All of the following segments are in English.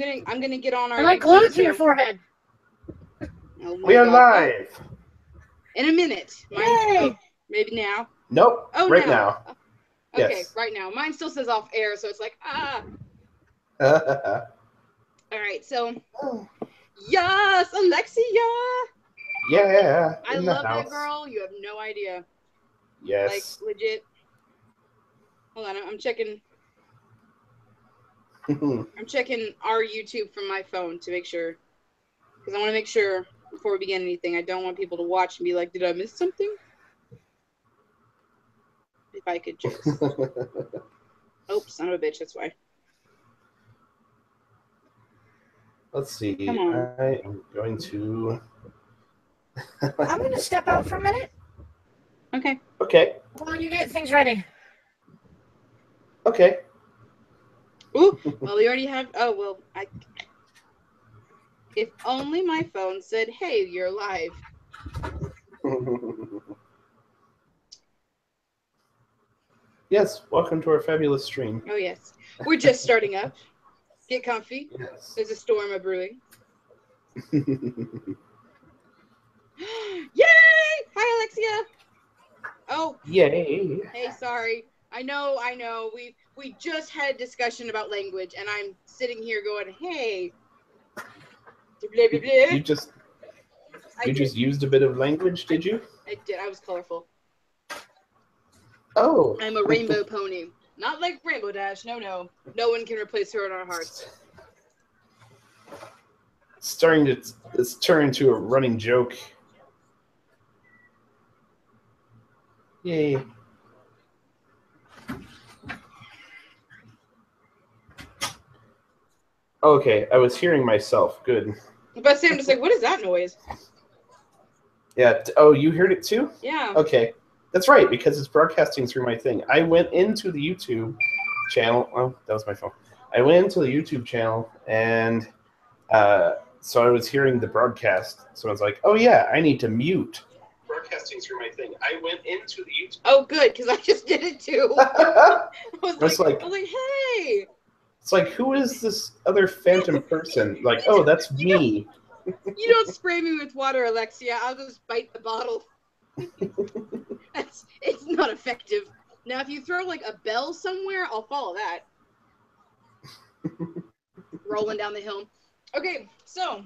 I'm gonna get on our. I like glue to your forehead. Oh my We are God. live. In a minute. Yay! Maybe now. Nope. Oh, right now. Okay, Yes. right now. Mine still says off air, so it's like All right, so yes, Alexia. Yeah. I in the love house. that girl. You have no idea. Yes. Like legit. Hold on, I'm checking. I'm checking our YouTube from my phone to make sure, because I want to make sure before we begin anything. I don't want people to watch and be like, "Did I miss something?" If I could just. Oh, son of a bitch. That's why. Let's see. Come on. I am going to. I'm going to step out for a minute. Okay. Okay. While you get things ready. Okay. Ooh, well, we already have. Oh, well, if only my phone said, "Hey, you're live." Yes. Welcome to our fabulous stream. Oh yes, we're just starting up. Get comfy. Yes. There's a storm a brewing. Yay! Hi, Alexia. Oh. Yay. Hey, sorry. I know. We just had a discussion about language, and I'm sitting here going, "Hey." Blah, blah, blah. You just used a bit of language, did you? I did. I was colorful. Oh. I'm a rainbow pony. Not like Rainbow Dash. No. No one can replace her in our hearts. It's turning into a running joke. Yay. Okay, I was hearing myself. Good. But Sam just like, what is that noise? Yeah. Oh, you heard it too? Yeah. Okay. That's right, because it's broadcasting through my thing. I went into the YouTube channel. Oh, that was my phone. I went into the YouTube channel, and so I was hearing the broadcast. So I was like, oh, yeah, I need to mute. Broadcasting through my thing. I went into the YouTube. Oh, good, because I just did it too. I was like, hey. It's like, who is this other phantom person? Like, oh, that's me. You don't spray me with water, Alexia. I'll just bite the bottle. It's not effective. Now, if you throw like a bell somewhere, I'll follow that. Rolling down the hill. Okay, so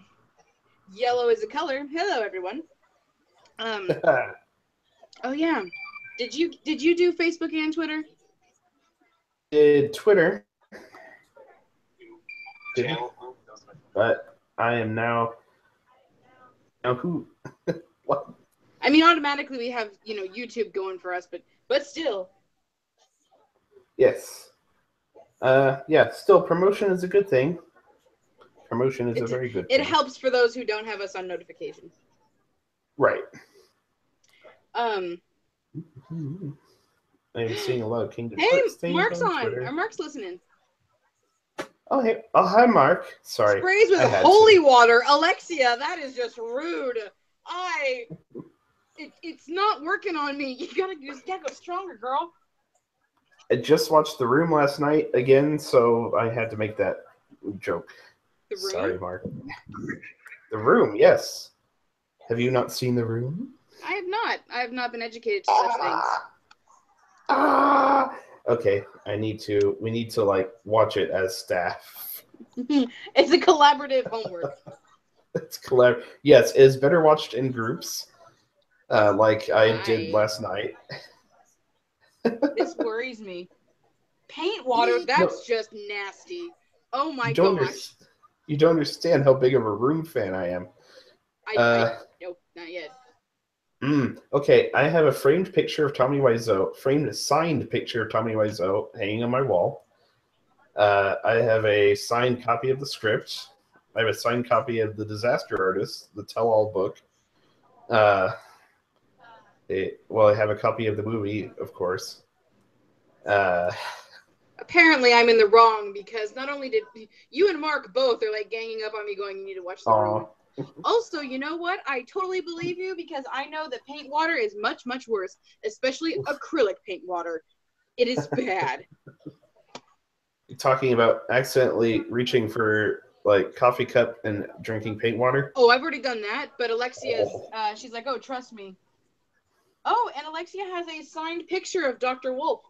yellow is a color. Hello, everyone. Oh yeah. Did you do Facebook and Twitter? Did Twitter. But I am now who? What? I mean, automatically we have YouTube going for us, but still. Yes. Yeah. Still, promotion is a good thing. Promotion is a very good thing. It helps for those who don't have us on notifications. Right. I'm seeing a lot of Kingdom Hearts things. Hey, Mark's on. Twitter. Or Mark's listening. Oh, hey. Oh, hi, Mark. Sorry. Sprays with holy water. Alexia, that is just rude. It's not working on me. You gotta go stronger, girl. I just watched The Room last night again, so I had to make that joke. The Room? Sorry, Mark. The Room, yes. Have you not seen The Room? I have not. I have not been educated to such things. Okay, we need to like watch it as staff. It's a collaborative homework. It's Yes, it is better watched in groups, like I did last night. This worries me. Paint water, that's just nasty. Oh my gosh. You don't understand how big of a Room fan I am. Nope, not yet. Okay, I have a framed picture of Tommy Wiseau, signed picture of Tommy Wiseau hanging on my wall. I have a signed copy of the script. I have a signed copy of The Disaster Artist, the tell-all book. I have a copy of the movie, of course. Apparently, I'm in the wrong because not only did you and Mark both are like ganging up on me going, you need to watch The Room. Also, you know what? I totally believe you because I know that paint water is much, much worse, especially acrylic paint water. It is bad. You're talking about accidentally reaching for like coffee cup and drinking paint water. Oh, I've already done that, but Alexia's, she's like, oh, trust me. Oh, and Alexia has a signed picture of Dr. Wolf.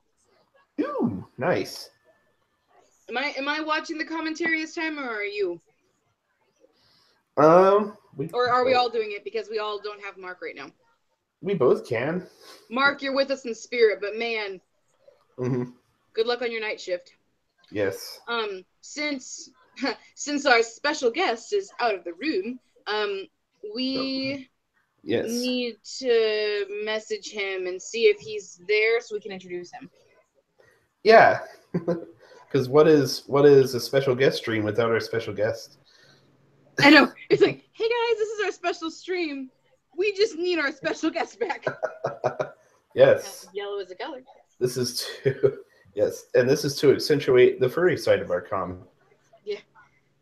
Ooh, nice. Am I watching the commentary this time, or are you? Or are we all doing it because we all don't have Mark right now? We both can. Mark, you're with us in spirit, but man, good luck on your night shift. Yes. Since our special guest is out of the room, we need to message him and see if he's there so we can introduce him. Yeah, because what is a special guest stream without our special guest? I know. It's like, hey guys, this is our special stream. We just need our special guest back. Yes. Yellow is a color. This is and this is to accentuate the furry side of our con. Yeah,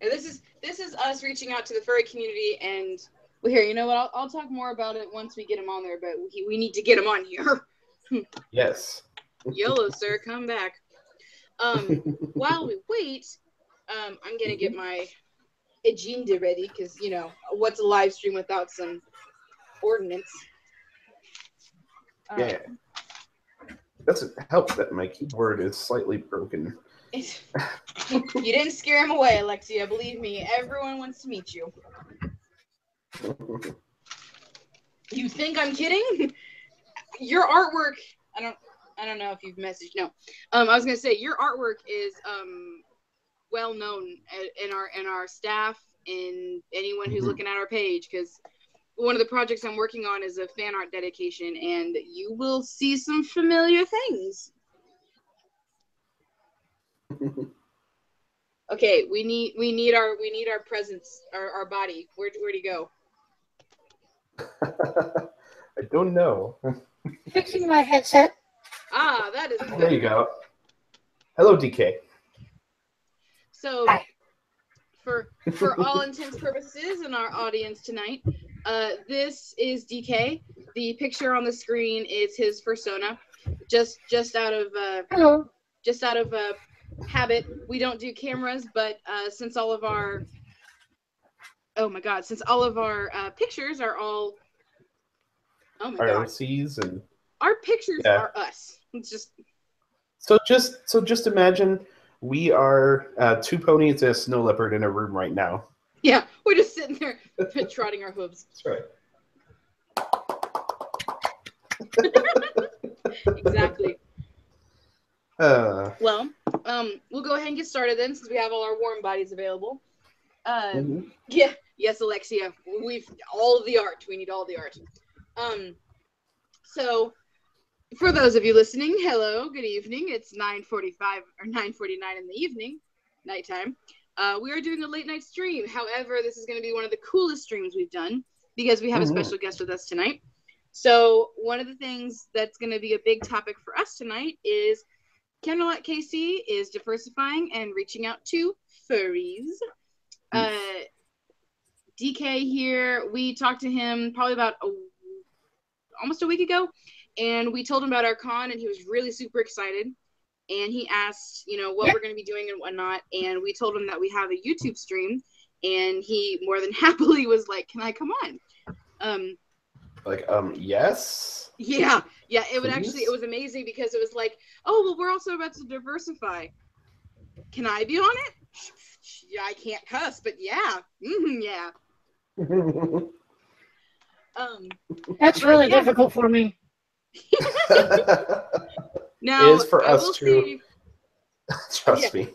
and this is us reaching out to the furry community, and well, here, you know what? I'll talk more about it once we get him on there, but we need to get him on here. Yes. Yellow, sir, come back. While we wait, I'm gonna get my agenda ready because you know what's a live stream without some ordinance. Yeah. Doesn't help that my keyboard is slightly broken. You didn't scare him away, Alexia. Believe me, everyone wants to meet you. You think I'm kidding? Your artwork, I don't know if you've messaged. No. I was gonna say your artwork is well known in our staff and anyone who's looking at our page, because one of the projects I'm working on is a fan art dedication, and you will see some familiar things. Okay, we need our presence, our body. Where'd he go? I don't know. Fixing my headset. Ah, that is good. There you go. Hello, DK. So, Hi. for all intents purposes in our audience tonight, this is DK. The picture on the screen is his persona. Just out of Hello. Just out of habit, we don't do cameras, but since all of our pictures are all ROCs and our pictures are us. It's just imagine we are two ponies and a snow leopard in a room right now. Yeah, we're just sitting there trotting our hooves. That's right. Exactly. Well, we'll go ahead and get started then, since we have all our warm bodies available. Yeah, yes, Alexia. We've all the art. We need all the art. So, for those of you listening, hello, good evening. It's 9:45 or 9:49 in the evening, nighttime. We are doing a late night stream. However, this is going to be one of the coolest streams we've done because we have a special guest with us tonight. So, one of the things that's going to be a big topic for us tonight is Candlelight KC is diversifying and reaching out to furries. DK here, we talked to him probably about almost a week ago, and we told him about our con, and he was really super excited. And he asked, what we're going to be doing and whatnot. And we told him that we have a YouTube stream, and he more than happily was like, "Can I come on?" Yes. Yeah. It was amazing because it was like, oh, well, we're also about to diversify. Can I be on it? Yeah, I can't cuss, but yeah. Yeah. That's really difficult for me. Now, it is for us too. Trust me.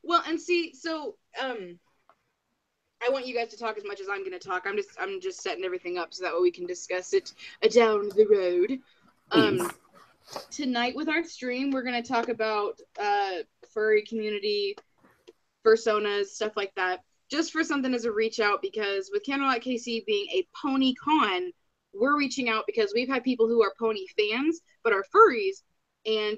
Well, and see, so I want you guys to talk as much as I'm going to talk. I'm just setting everything up so that way we can discuss it down the road. Tonight with our stream, we're going to talk about furry community, personas, stuff like that. Just for something as a reach out, because with Candlelight KC being a pony con, we're reaching out because we've had people who are pony fans but are furries, and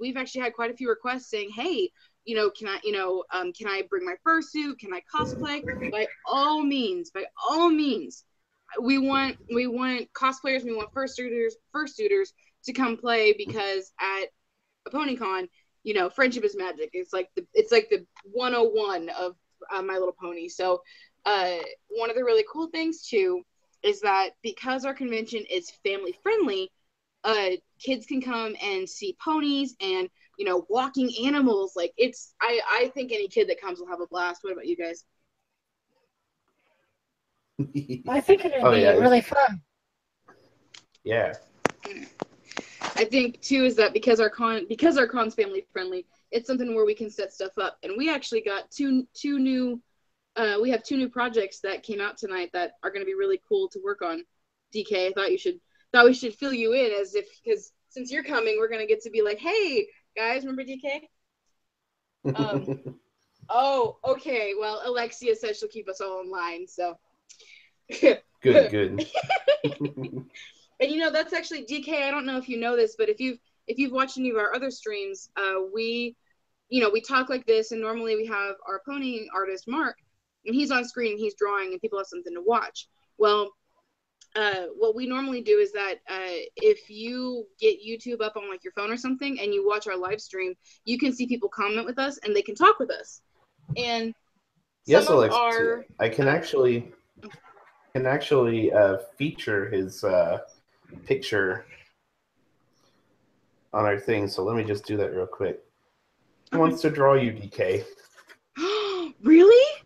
we've actually had quite a few requests saying, "Hey, can I bring my fursuit? Can I cosplay?" By all means, we want cosplayers, we want fursuiters to come play, because at a pony con, friendship is magic. It's like the 101 of My Little Pony. So one of the really cool things too is that because our convention is family friendly, kids can come and see ponies and walking animals. Like I think any kid that comes will have a blast. What about you guys? I think it would be really fun. Yeah. I think too is that because our con's family friendly, it's something where we can set stuff up, and we actually got two new. We have 2 new projects that came out tonight that are going to be really cool to work on. DK, I thought we should fill you in because since you're coming, we're going to get to be like, hey guys, remember DK? Oh, okay. Well, Alexia says she'll keep us all in line, so. Good. And that's actually DK. I don't know if you know this, but if you've watched any of our other streams, we talk like this, and normally we have our pony artist Mark, and he's on screen and he's drawing, and people have something to watch. Well, what we normally do is that if you get YouTube up on like your phone or something, and you watch our live stream, you can see people comment with us, and they can talk with us. And yes, some Alex, of our I can actually feature his picture on our thing. So let me just do that real quick. Who wants to draw you, DK? Really?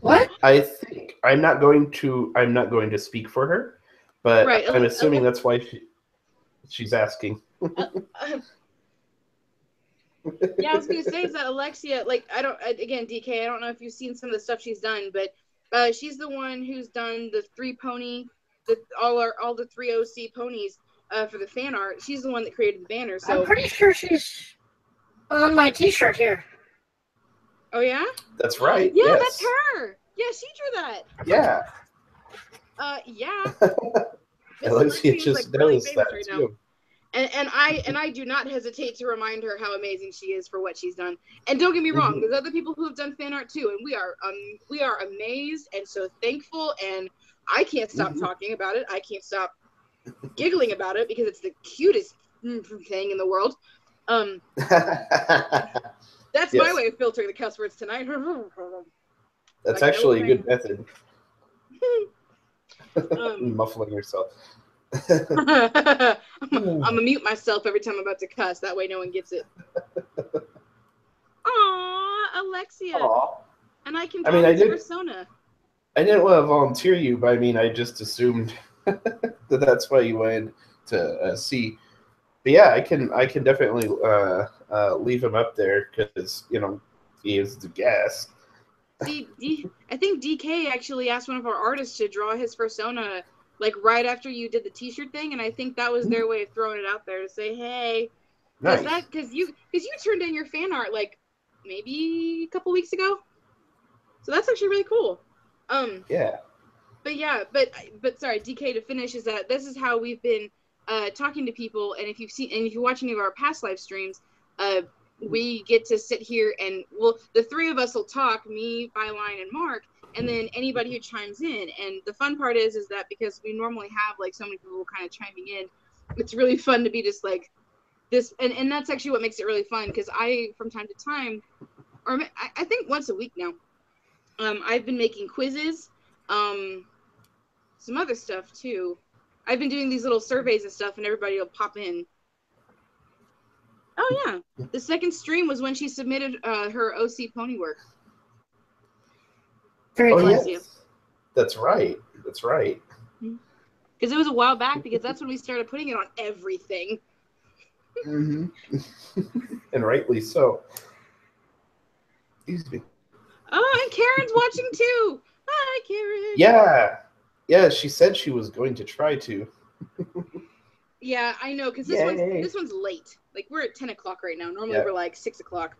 What? I think I'm not going to speak for her, but right. I'm assuming that's why she's asking. Yeah, I was gonna say is that Alexia, like, again, DK, I don't know if you've seen some of the stuff she's done, but she's the one who's done the 3 pony, all the 3 OC ponies for the fan art. She's the one that created the banner. So I'm pretty sure she's on my T-shirt here. Oh yeah? That's right. Yeah, yes. that's her. Yeah, she drew that. Yeah. Yeah. Alexia just knows that right too. Now. And I do not hesitate to remind her how amazing she is for what she's done. And don't get me wrong, there's other people who have done fan art too, and we are amazed and so thankful, and I can't stop talking about it. I can't stop giggling about it because it's the cutest thing in the world. That's my way of filtering the cuss words tonight. That's like actually a good method. Muffling yourself. I'm gonna mute myself every time I'm about to cuss. That way no one gets it. Aw, Alexia. Aww. And I can draw his persona. I didn't want to volunteer you, but I mean, I just assumed that's why you wanted to see. But yeah, I can definitely leave him up there because he is the guest. See, I think DK actually asked one of our artists to draw his persona like right after you did the T-shirt thing, and I think that was their way of throwing it out there to say, hey, because you turned in your fan art like maybe a couple weeks ago, so that's actually really cool. Yeah. But sorry, DK, to finish, is that this is how we've been talking to people, and if you watch any of our past live streams, we get to sit here and the 3 of us will talk, me, Byline, and Mark, and then anybody who chimes in. And the fun part is that because we normally have like so many people kind of chiming in, it's really fun to be just like this, and that's actually what makes it really fun, because I from time to time, or I think once a week now, I've been making quizzes, some other stuff too. I've been doing these little surveys and stuff, and everybody will pop in. Oh yeah, the second stream was when she submitted her OC pony work. Very cool. Yes. That's right. Because it was a while back, because that's when we started putting it on everything. And rightly so. Excuse me. Oh, and Karen's watching too. Hi, Karen. Yeah. She said she was going to try to. Yeah, I know, because this one's late. Like, we're at 10 o'clock right now. Normally we're like 6 o'clock.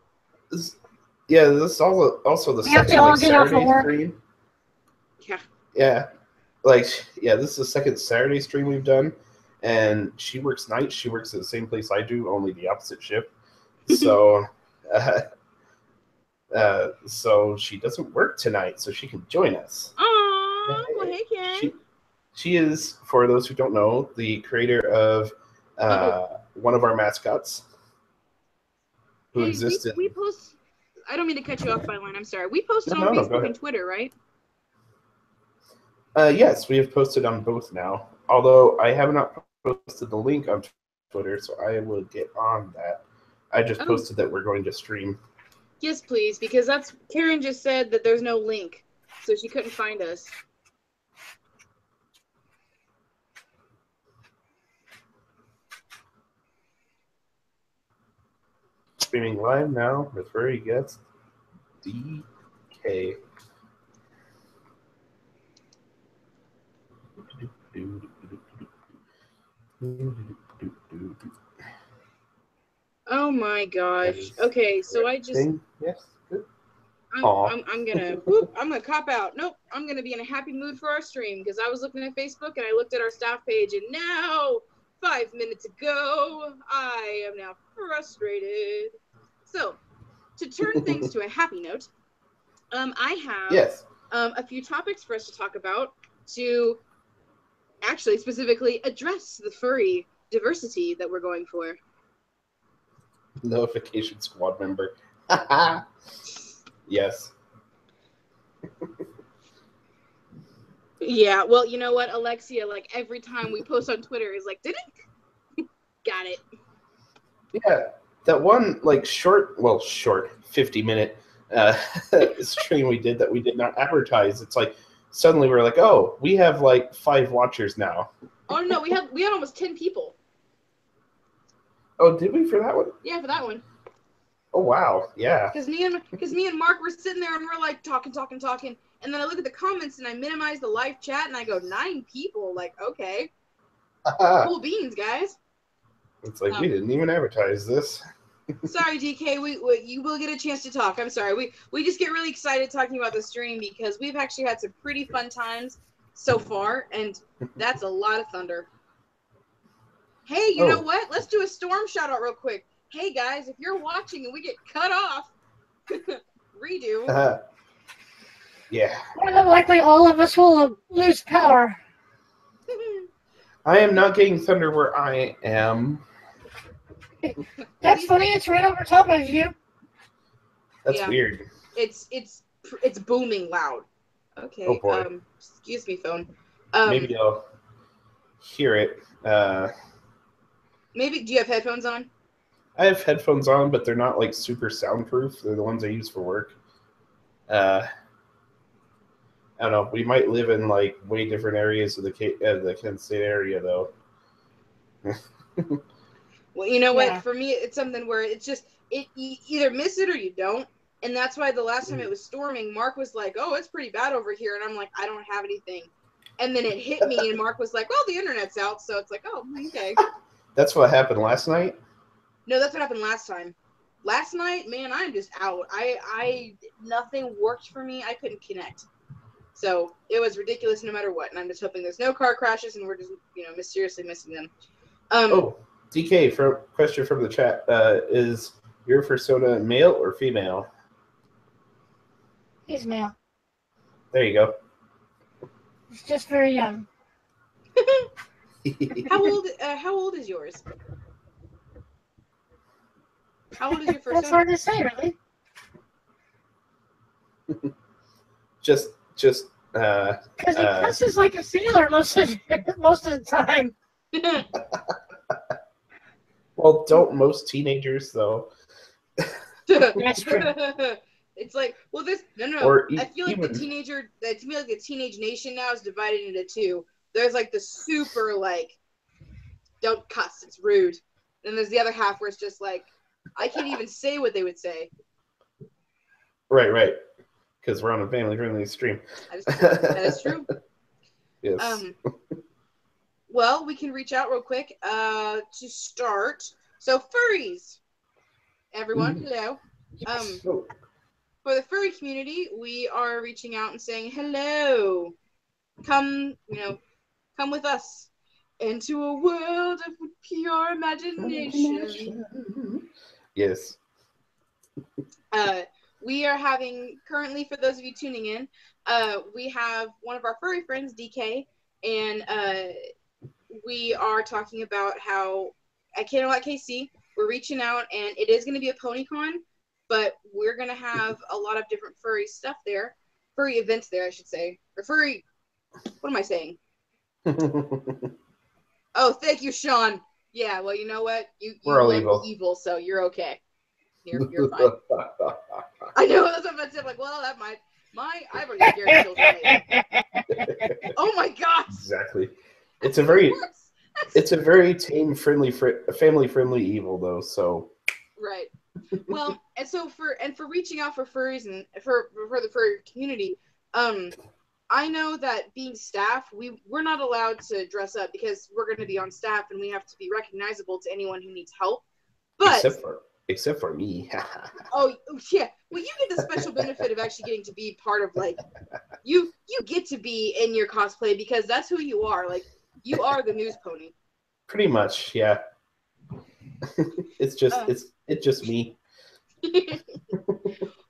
This is also the second Saturday stream. Yeah. Yeah. This is the second Saturday stream we've done. And she works nights. She works at the same place I do, only the opposite shift. So, so she doesn't work tonight, so she can join us. Aww, well, hey, Karen. She is, for those who don't know, the creator of one of our mascots who existed. I don't mean to cut you off, Byline. I'm sorry. We posted on No, go Facebook ahead. and Twitter, right? Yes, we have posted on both now. Although I have not posted the link on Twitter, so I will get on that. I just posted that we're going to stream. Yes, please, because that's Karen just said that there's no link, so she couldn't find us. Streaming live now with Furry Guest DK. Oh my gosh. Okay, so I just yes. I'm gonna cop out. Nope, I'm gonna be in a happy mood for our stream because I was looking at Facebook and I looked at our staff page and now 5 minutes ago I am now frustrated. So to turn things to a happy note, I have a few topics for us to talk about to actually specifically address the furry diversity that we're going for. Notification squad member. Yes. Yeah, well, you know what, Alexia, like every time we post on Twitter is like, didn't? Got it. Yeah, that one like short 50-minute stream we did that we did not advertise. It's like suddenly we're like, oh, we have like 5 watchers now. Oh no, we had almost 10 people. Oh, did we for that one? Yeah, for that one. Oh wow, yeah. Because me and Mark were sitting there and we're like talking, and then I look at the comments and I minimize the live chat and I go 9 people. Like, okay, cool beans, guys. It's like we didn't even advertise this. Sorry, DK. You will get a chance to talk. I'm sorry. We just get really excited talking about the stream because we've actually had some pretty fun times so far, and that's a lot of thunder. Hey, you know what? Let's do a storm shout out real quick. Hey guys, if you're watching and we get cut off, redo. Yeah. More than likely, all of us will lose power. I am not getting thunder where I am. That's funny. It's right over top of you. That's weird. It's booming loud. Okay. Oh boy. Excuse me, phone. Maybe I'll hear it. Maybe. Do you have headphones on? I have headphones on, but they're not like super soundproof. They're the ones I use for work. I don't know. We might live in like way different areas of the Kent State area, though. Well, you know what? For me, it's something where it's just you either miss it or you don't, and that's why the last time it was storming, Mark was like, "Oh, it's pretty bad over here," and I'm like, "I don't have anything," and then it hit me, and Mark was like, "Well, the internet's out," so it's like, "Oh, okay." That's what happened last night? No, that's what happened last time. Last night, man, I'm just out. I nothing worked for me. I couldn't connect. So it was ridiculous no matter what. And I'm just hoping there's no car crashes and we're just, mysteriously missing them. DK, question from the chat. Is your persona male or female? He's male. There you go. He's just very young. How old is yours? How old is your first? That's hard to say, really. just because he dresses like a sailor most of the time. Well, don't most teenagers though? That's true. It's like, well, this no. I feel like the teenage nation now is divided into 2. There's like the super like, don't cuss, it's rude, and there's the other half where it's just like, I can't even say what they would say. Right. Because we're on a family-friendly stream. That is true. Yes. Well, we can reach out real quick to start. So, furries. Everyone, hello. For the furry community, we are reaching out and saying, hello. Come with us into a world of pure imagination. Yes. We are having, currently, for those of you tuning in, we have one of our furry friends, DK, and we are talking about how, at KC, we're reaching out, and it is going to be a PonyCon, but we're gonna have a lot of different furry stuff there, furry events there, I should say, or furry. What am I saying? Oh, thank you, Sean. Yeah, well, you know what? You We're love all evil, so you're okay. You're fine. I know that's what I'm saying. Like, well, that might I've already scared children lately. Oh my gosh! Exactly. It's a very tame, friendly, family-friendly evil, though. So. Right. Well, and so for reaching out for furries and for the furry community, I know that being staff, we're not allowed to dress up because we're going to be on staff and we have to be recognizable to anyone who needs help. But except for me. Oh yeah. Well, you get the special benefit of actually getting to be part of, like, you get to be in your cosplay because that's who you are. Like, you are the news pony. Pretty much, yeah. It's just me.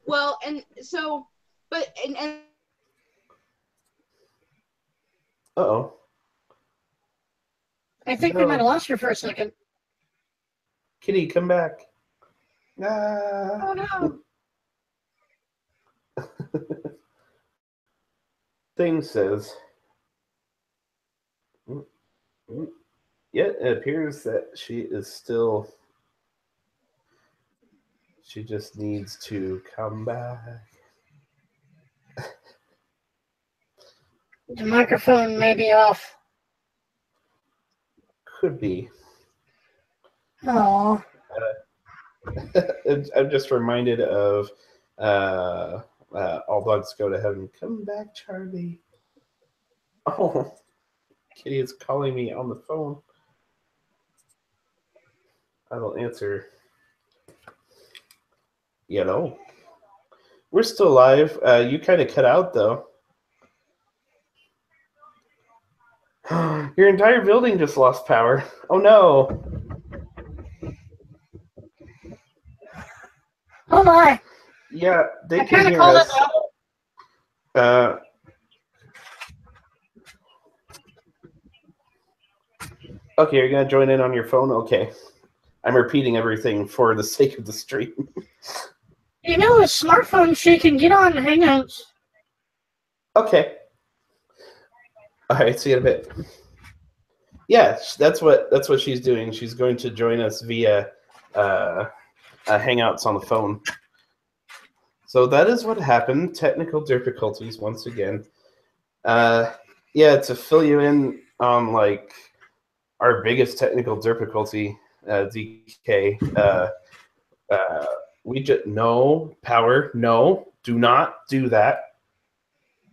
Well, and so, but and Uh-oh. I think we might have lost her for a second. Kitty, come back. Ah. Oh no. Thing says. Yeah, it appears that she is still. She just needs to come back. The microphone may be off. Could be. Oh. I'm just reminded of All Dogs Go to Heaven. Come back, Charlie. Oh, Kitty is calling me on the phone. I will answer. You know, we're still live. You kind of cut out, though. Your entire building just lost power. Oh, no. Oh, my. Yeah, they can hear us. Okay, you're going to join in on your phone? Okay. I'm repeating everything for the sake of the stream. You know, a smartphone, she can get on Hangouts. Okay. All right, see you in a bit. Yeah, that's what she's doing. She's going to join us via Hangouts on the phone. So that is what happened. Technical difficulties once again. Yeah, to fill you in on like our biggest technical difficulty, DK. We just no power. No, do not do that.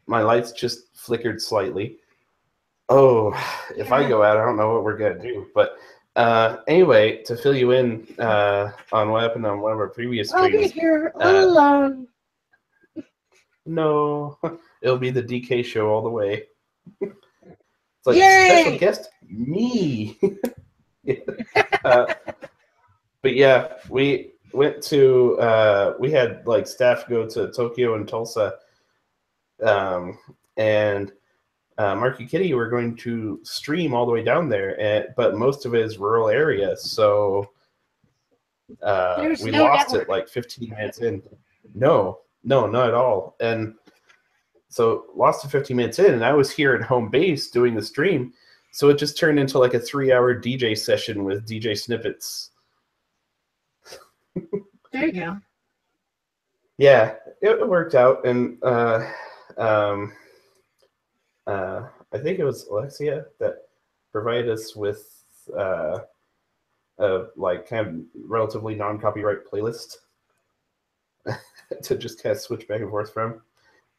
My lights just flickered slightly. Oh, if I go out, I don't know what we're gonna do. But anyway, to fill you in on what happened on one of our previous streams, I'll be here alone. No, it'll be the DK show all the way. It's like Yay! Special guest me. But yeah, we went to we had like staff go to Tokyo and Tulsa, and Marky Kitty were going to stream all the way down there, but most of it is rural area, so we lost it like 15 minutes in. No, not at all. And so lost it 15 minutes in, and I was here at home base doing the stream, so it just turned into like a 3-hour DJ session with DJ snippets. There you go. Yeah, it worked out, and I think it was Alexia that provided us with a like kind of relatively non-copyright playlist to just kind of switch back and forth from.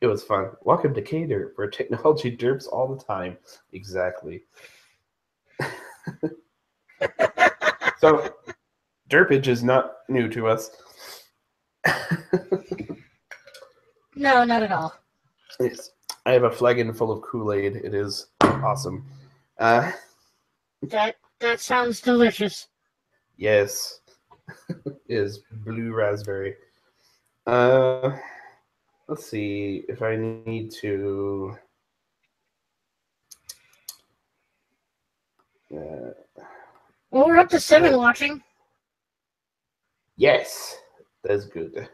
It was fun. Welcome to K-Derp, where technology derps all the time. Exactly. So, derpage is not new to us. No, not at all. Yes. I have a flagon full of Kool-Aid. It is awesome. That sounds delicious. Yes. Is blue raspberry. Let's see if I need to. Well, we're up to 7 watching. Yes, That's good.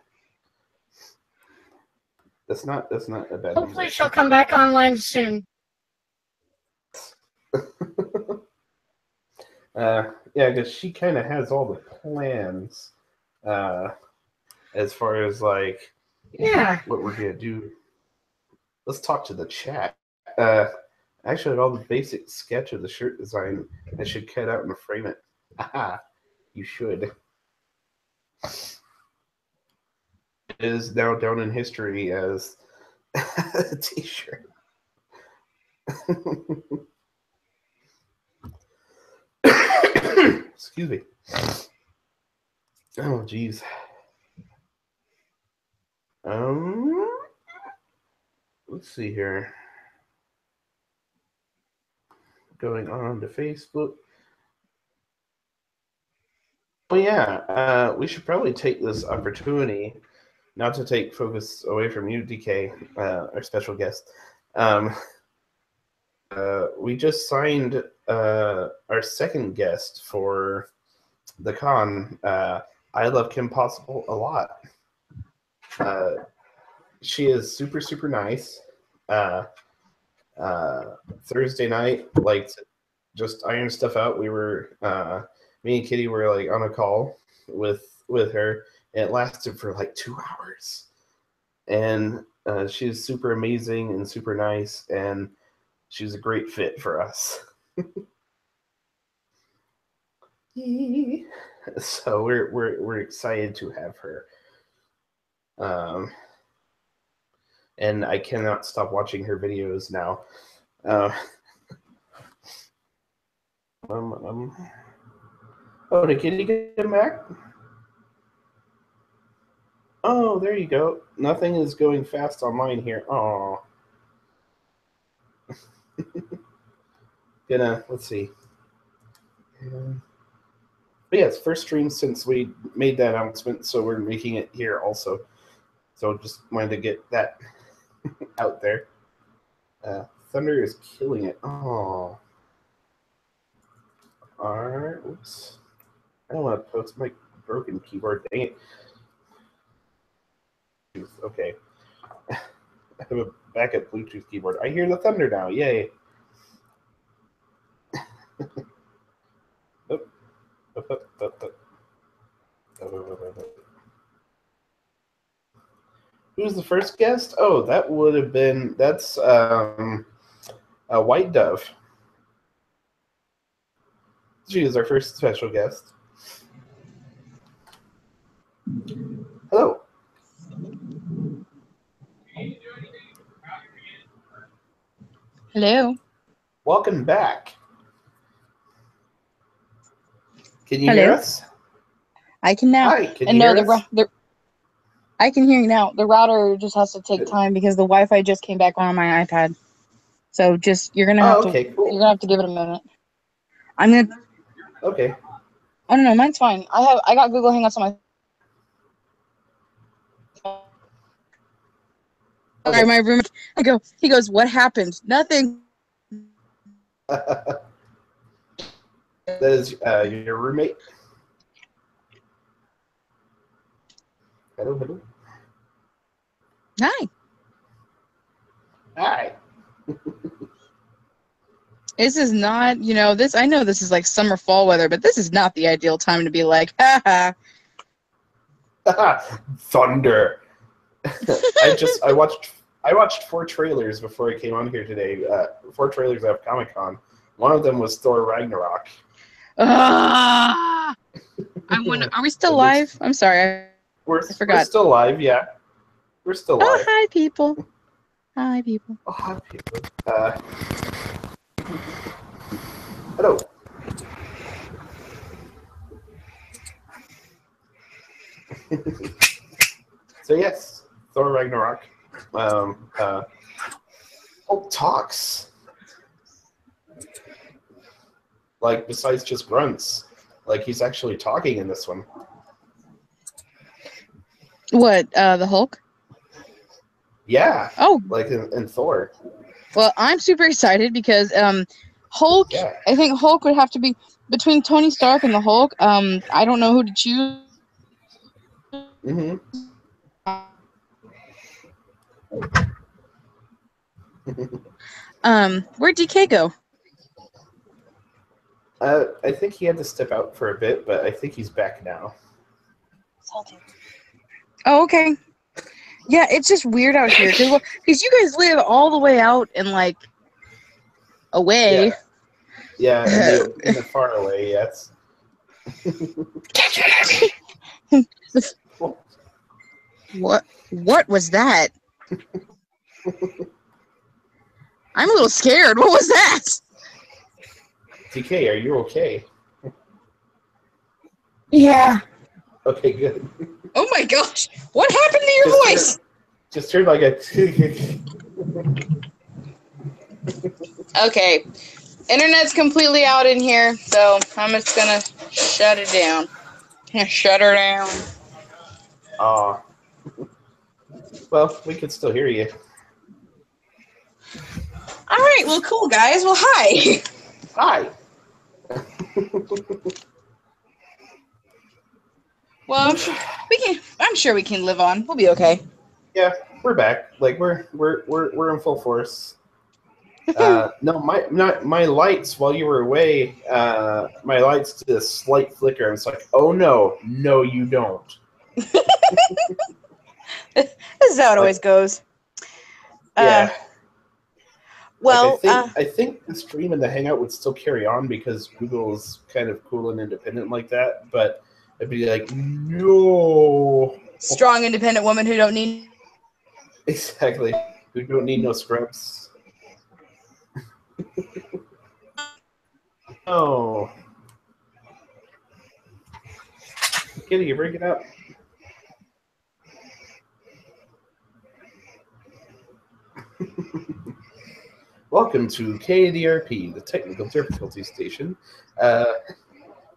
That's not a bad. Hopefully she'll come back online soon. Yeah, because she kind of has all the plans, as far as like, what we're gonna do. Let's talk to the chat. Actually, all the basic sketch of the shirt design, I should cut out and frame it. Aha, you should. It is now down in history as a t-shirt. Excuse me. Oh, geez. Let's see here. Going on to Facebook. Well, yeah, we should probably take this opportunity, not to take focus away from you, DK, our special guest. We just signed our second guest for the con. I love Kim Possible a lot. She is super, super nice. Thursday night, like, just iron stuff out. We were, me and Kitty were like on a call with her, and it lasted for like 2 hours. And she's super amazing and super nice, and she's a great fit for us. So we're excited to have her. And I cannot stop watching her videos now. Oh, did Kitty get back? Oh, there you go. Nothing is going fast on mine here. Oh. Let's see. But yeah, it's first stream since we made that announcement, so we're making it here also. So just wanted to get that out there. Thunder is killing it. Oh. Alright, oops. I don't want to post my broken keyboard. Dang it. Okay. I have a backup Bluetooth keyboard. I hear the thunder now. Yay. Who's the first guest? Oh, that would have been, that's a White Dove. She is our first special guest. Hello. Hello. Welcome back. Can you hear us? I can now. Hi, can you hear us? I can hear you now. The router just has to take time because the Wi-Fi just came back on my iPad. So you're gonna have cool. you're gonna have to give it a minute. I'm gonna. Okay. Oh no, mine's fine. I got Google Hangouts on my. Okay. Sorry, my roommate. He goes, what happened? Nothing. That is your roommate? Hello. Hi. Hi. This is not, this. I know this is like summer, fall weather, but this is not the ideal time to be like, haha. Thunder. I watched 4 trailers before I came on here today. 4 trailers of Comic-Con. One of them was Thor Ragnarok. Are we still live? I'm sorry. I forgot. We're still live, yeah. We're still live. Oh, hi, people. Hi, people. Oh, hi, people. Hello. So, yes, Thor Ragnarok. Hulk talks. Like, besides just grunts. Like, he's actually talking in this one. What, the Hulk? Yeah. Oh. Like in Thor. Well, I'm super excited because Hulk, yeah. I think Hulk would have to be between Tony Stark and the Hulk. I don't know who to choose. Mm-hmm. Where'd DK go? I think he had to step out for a bit, but I think he's back now. Oh, okay. Yeah, it's just weird out here because you guys live all the way out and like away. Yeah, in the far away, yes. What was that? I'm a little scared. What was that? DK, are you okay? Yeah. Okay, good. Oh my gosh! What happened to your voice? Just heard like a. Okay, internet's completely out in here, so I'm just gonna shut it down. Shut her down. Aw. Well, we can still hear you. All right. Well, cool, guys. Well, hi. Hi. Well, I'm sure we can live on. We'll be okay. Yeah, we're back. Like we're in full force. No, my lights while you were away. My lights did a slight flicker. And it's like, oh no, you don't. This is how it always goes. Yeah. Well, like I think the stream and the Hangout would still carry on because Google is kind of cool and independent like that. But I'd be like, no. Strong, independent woman who don't need. Exactly. Who don't need no scrubs. Oh. Kitty, you bring it up. Welcome to KDRP, the Technical Difficulty Station.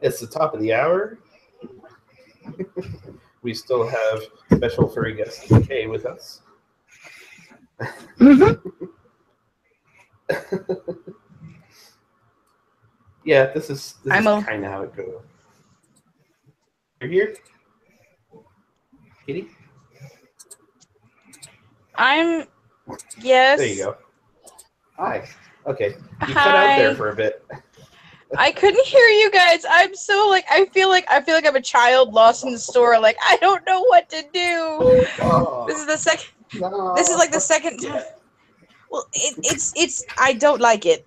It's the top of the hour. We still have special furry guest Kay with us. Yeah, this is kind of how it goes. You're here, Kitty? Yes. There you go. Hi. Okay. You Hi. cut out there for a bit. I couldn't hear you guys. I'm so I feel like I'm a child lost in the store. Like I don't know what to do. Oh. This is the second. No. This is like the second time. Well, it's. I don't like it.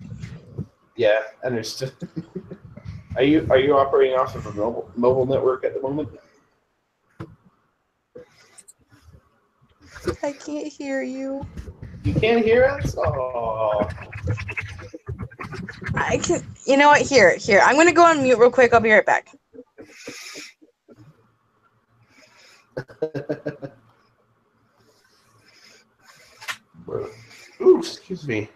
Yeah, understood. Are you operating off of a mobile network at the moment? I can't hear you. You can't hear us? Oh. I can. You know what? Here. I'm gonna go on mute real quick. I'll be right back. Ooh, excuse me.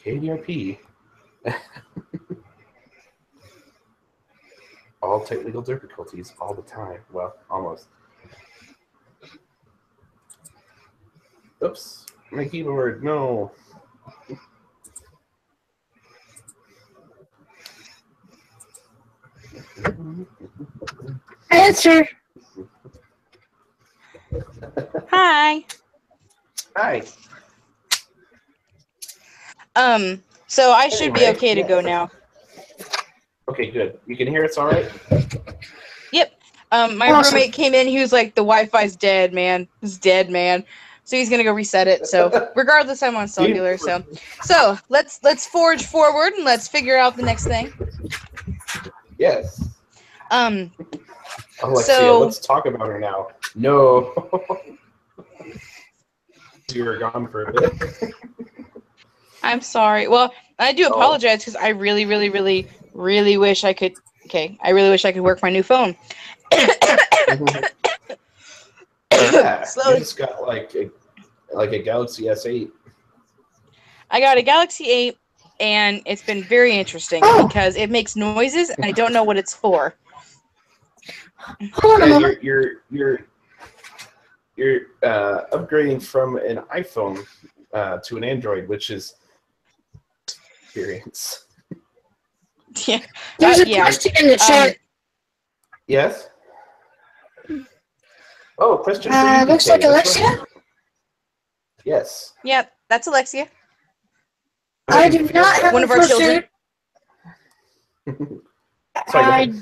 KDRP. All technical difficulties all the time. Well, almost. Oops, my keyboard, no. Answer. Hi. Hi. So I should be okay to go now. Okay, good. You can hear us all right? Yep. My roommate came in. He was like, "The Wi-Fi's dead, man. It's dead, man." So he's gonna go reset it. So regardless, I'm on cellular. So let's forge forward and let's figure out the next thing. Yes. Alexia, so let's talk about her now. No. You were gone for a bit. I'm sorry. Well, I do apologize because I really wish I could. Okay, I really wish I could work my new phone. Yeah, Slowly. you just got like a Galaxy S8. I got a Galaxy 8, and it's been very interesting because it makes noises, and I don't know what it's for. Hold on a moment. You're upgrading from an iPhone to an Android, which is experience. Yeah. There's a question in the chat. Yes? Oh, question for you, looks DK. like Alexia? Yes. Yep, that's Alexia. I do not have one of our children. Sorry,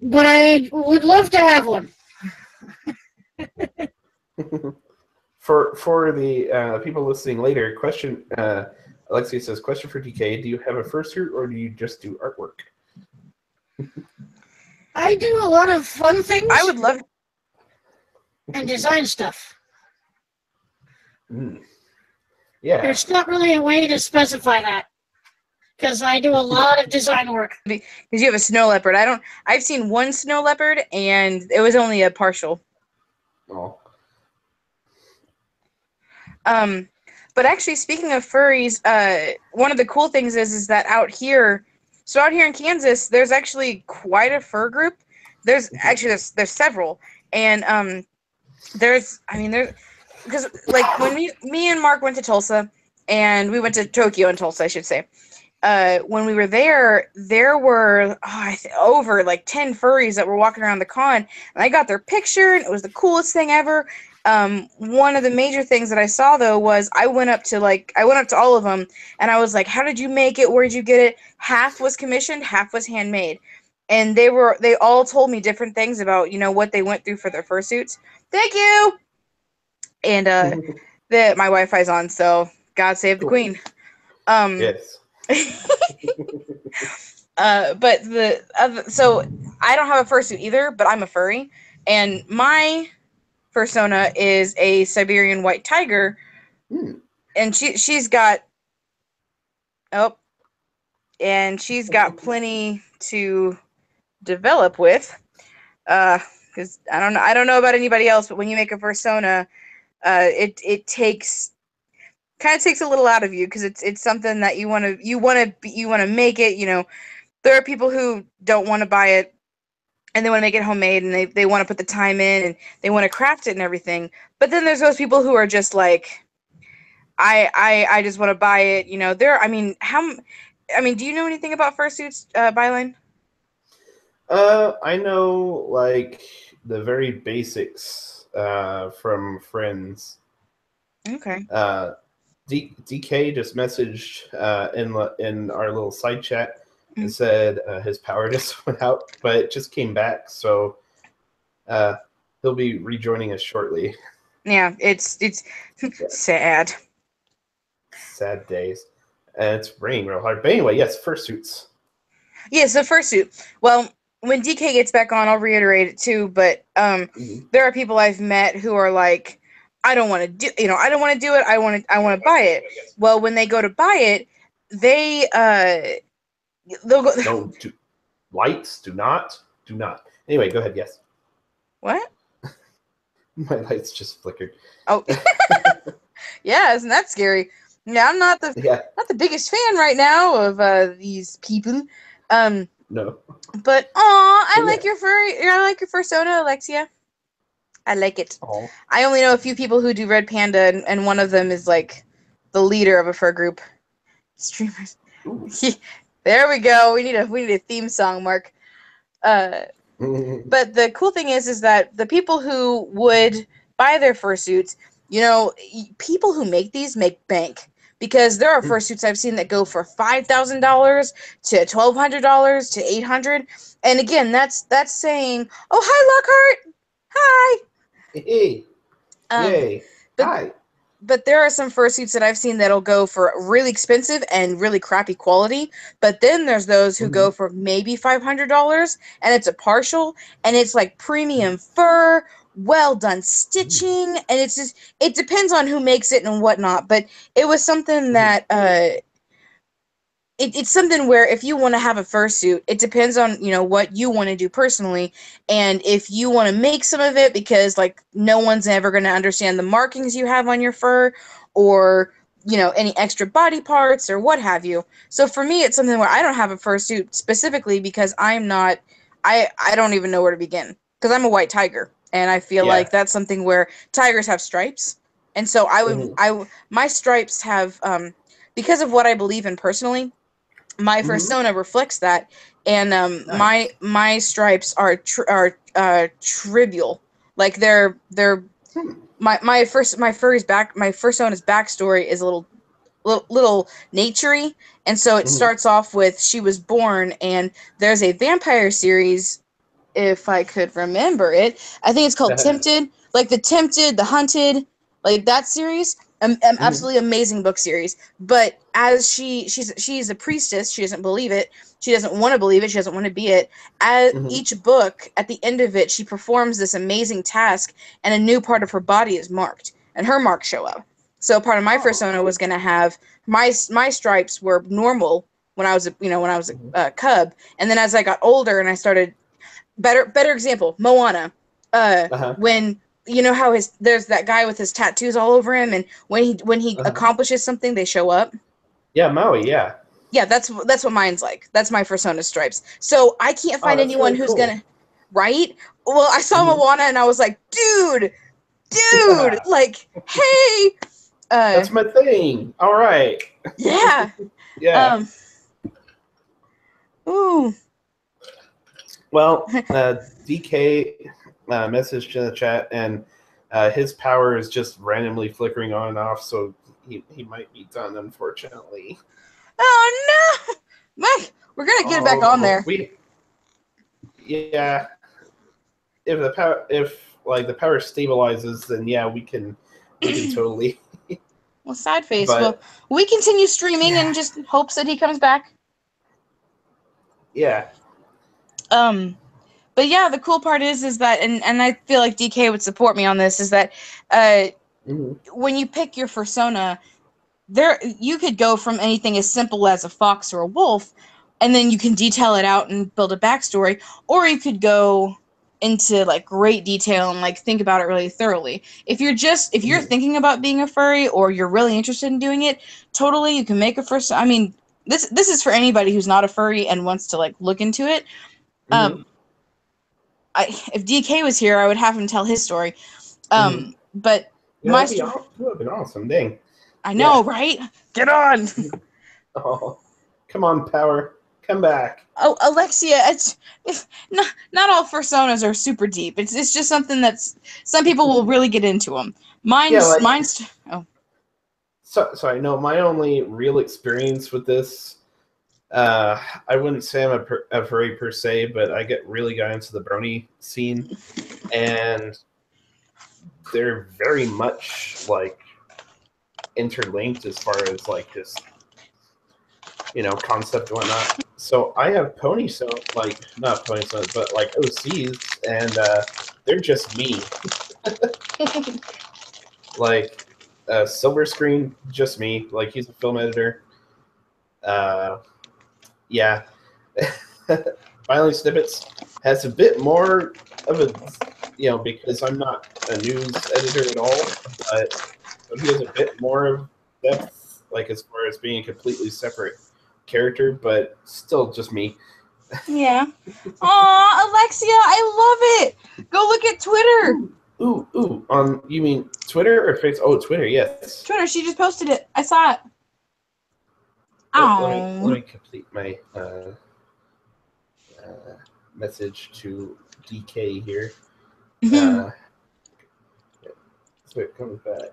but I would love to have one. For the people listening later, question. Alexia says, question for DK: do you have a fursuit, or do you just do artwork? I do a lot of fun things. I would love and design stuff. Yeah. There's not really a way to specify that because I do a lot of design work. Because you have a snow leopard. I've seen one snow leopard, and it was only a partial. Oh. But actually, speaking of furries, one of the cool things is that out here in Kansas, there's actually quite a fur group. There's several, and because like when me and Mark went to Tulsa, and we went to Tokyo and Tulsa, I should say. When we were there were over like 10 furries that were walking around the con, and I got their picture, and it was the coolest thing ever. One of the major things that I saw though was I went up to all of them, and I was like, "How did you make it? Where did you get it?" Half was commissioned, half was handmade, and they all told me different things about what they went through for their fursuits. Thank you. And my Wi-Fi's on, so God save the Queen. Yes. But so I don't have a fursuit either, but I'm a furry, and my persona is a Siberian white tiger, and she's got plenty to develop with, because I don't know about anybody else, but when you make a persona, it takes a little out of you, because it's something that you want to make it. There are people who don't want to buy it, and they want to make it homemade, and they want to put the time in, and they want to craft it and everything. But then there's those people who are just like, I just want to buy it. Do you know anything about fursuits, Byline? I know like the very basics from friends. Okay. DK just messaged in our little side chat and said his power just went out, but it just came back, so he'll be rejoining us shortly. Yeah, it's sad. Sad days. And it's raining real hard. But anyway, yes, fursuits. Yeah, so fursuit. Well, when DK gets back on, I'll reiterate it too, but there are people I've met who are like, I don't want to do it, I want to buy it. Well, when they go to buy it, they'll go. No, lights, do not. Anyway, go ahead, yes. What? My lights just flickered. Oh. Yeah, isn't that scary? Yeah, I'm not the biggest fan right now of these people. No. But I like your furry. I like your fursona, Alexia. I like it. Aww. I only know a few people who do Red Panda, and one of them is like the leader of a fur group. Streamers. There we go. We need a theme song, Mark. But the cool thing is that the people who would buy their fursuits, people who make these make bank, because there are fursuits I've seen that go for $5,000 to $1,200 to $800, and again, that's saying, "Oh, hi, Lockhart, hi." Hey. Yay. Hi. But there are some fursuits that I've seen that'll go for really expensive and really crappy quality. But then there's those who go for maybe $500, and it's a partial, and it's like premium fur, well done stitching, and it depends on who makes it and whatnot. But it was something that it's something where if you want to have a fursuit, it depends on what you want to do personally, and if you want to make some of it because like no one's ever going to understand the markings you have on your fur, or any extra body parts or what have you. So for me, it's something where I don't have a fursuit specifically because I don't even know where to begin, because I'm a white tiger, and I feel like that's something where tigers have stripes, and so my stripes have because of what I believe in personally, my persona reflects that, and Nice. my stripes are trivial. Like they're my furry's my persona's backstory is a little naturey, and so it starts off with she was born, and there's a vampire series, if I could remember it. I think it's called Tempted, like the Tempted, the Hunted, like that series. Absolutely amazing book series. But as she's a priestess, she doesn't believe it. She doesn't want to believe it. She doesn't want to be it. At each book, at the end of it, she performs this amazing task, and a new part of her body is marked, and her marks show up. So part of my persona was going to have my stripes were normal when I was a cub, and then as I got older and I started better example, Moana, when you know how there's that guy with his tattoos all over him, and when he accomplishes something, they show up. Yeah, Maui. Yeah. Yeah, that's what mine's like. That's my persona stripes. So I can't find anyone who's gonna, right? Well, I saw Moana and I was like, dude, like, hey. That's my thing. All right. Yeah. Yeah. Ooh. Well, DK messaged in the chat, and his power is just randomly flickering on and off, so he might be done, unfortunately. Oh no, Mike, we're gonna get it back on there. Yeah. If the power stabilizes, then yeah, we can totally. Well, side face. Well, we continue streaming and just hopes that he comes back. Yeah. But yeah, the cool part is that, and I feel like DK would support me on this, is that when you pick your persona, you could go from anything as simple as a fox or a wolf, and then you can detail it out and build a backstory, or you could go into like great detail and like think about it really thoroughly. If you're thinking about being a furry, or you're really interested in doing it, totally you can make a first. I mean, this is for anybody who's not a furry and wants to like look into it. If DK was here, I would have him tell his story. But yeah, that would have been awesome. Dang. I know, right? Get on. Oh, come on, power. Come back. Oh, Alexia, it's not all personas are super deep. It's just something that's some people will really get into them. Mine's. Oh. Sorry, no. My only real experience with this, I wouldn't say I'm a furry per se, but I really got into the brony scene, and they're very much like interlinked as far as like this, concept and whatnot. So I have not pony sonas, but like OCs, and they're just me. Like Silver Screen, just me. Like he's a film editor. Yeah. Violent Snippets has a bit more of a, because I'm not a news editor at all, but he has a bit more of depth, like as far as being a completely separate character, but still just me. Yeah. Aw, Alexia, I love it. Go look at Twitter. Ooh. You mean Twitter or Facebook? Oh, Twitter, yes. Twitter, she just posted it. I saw it. Let me complete my message to DK here. So it comes back.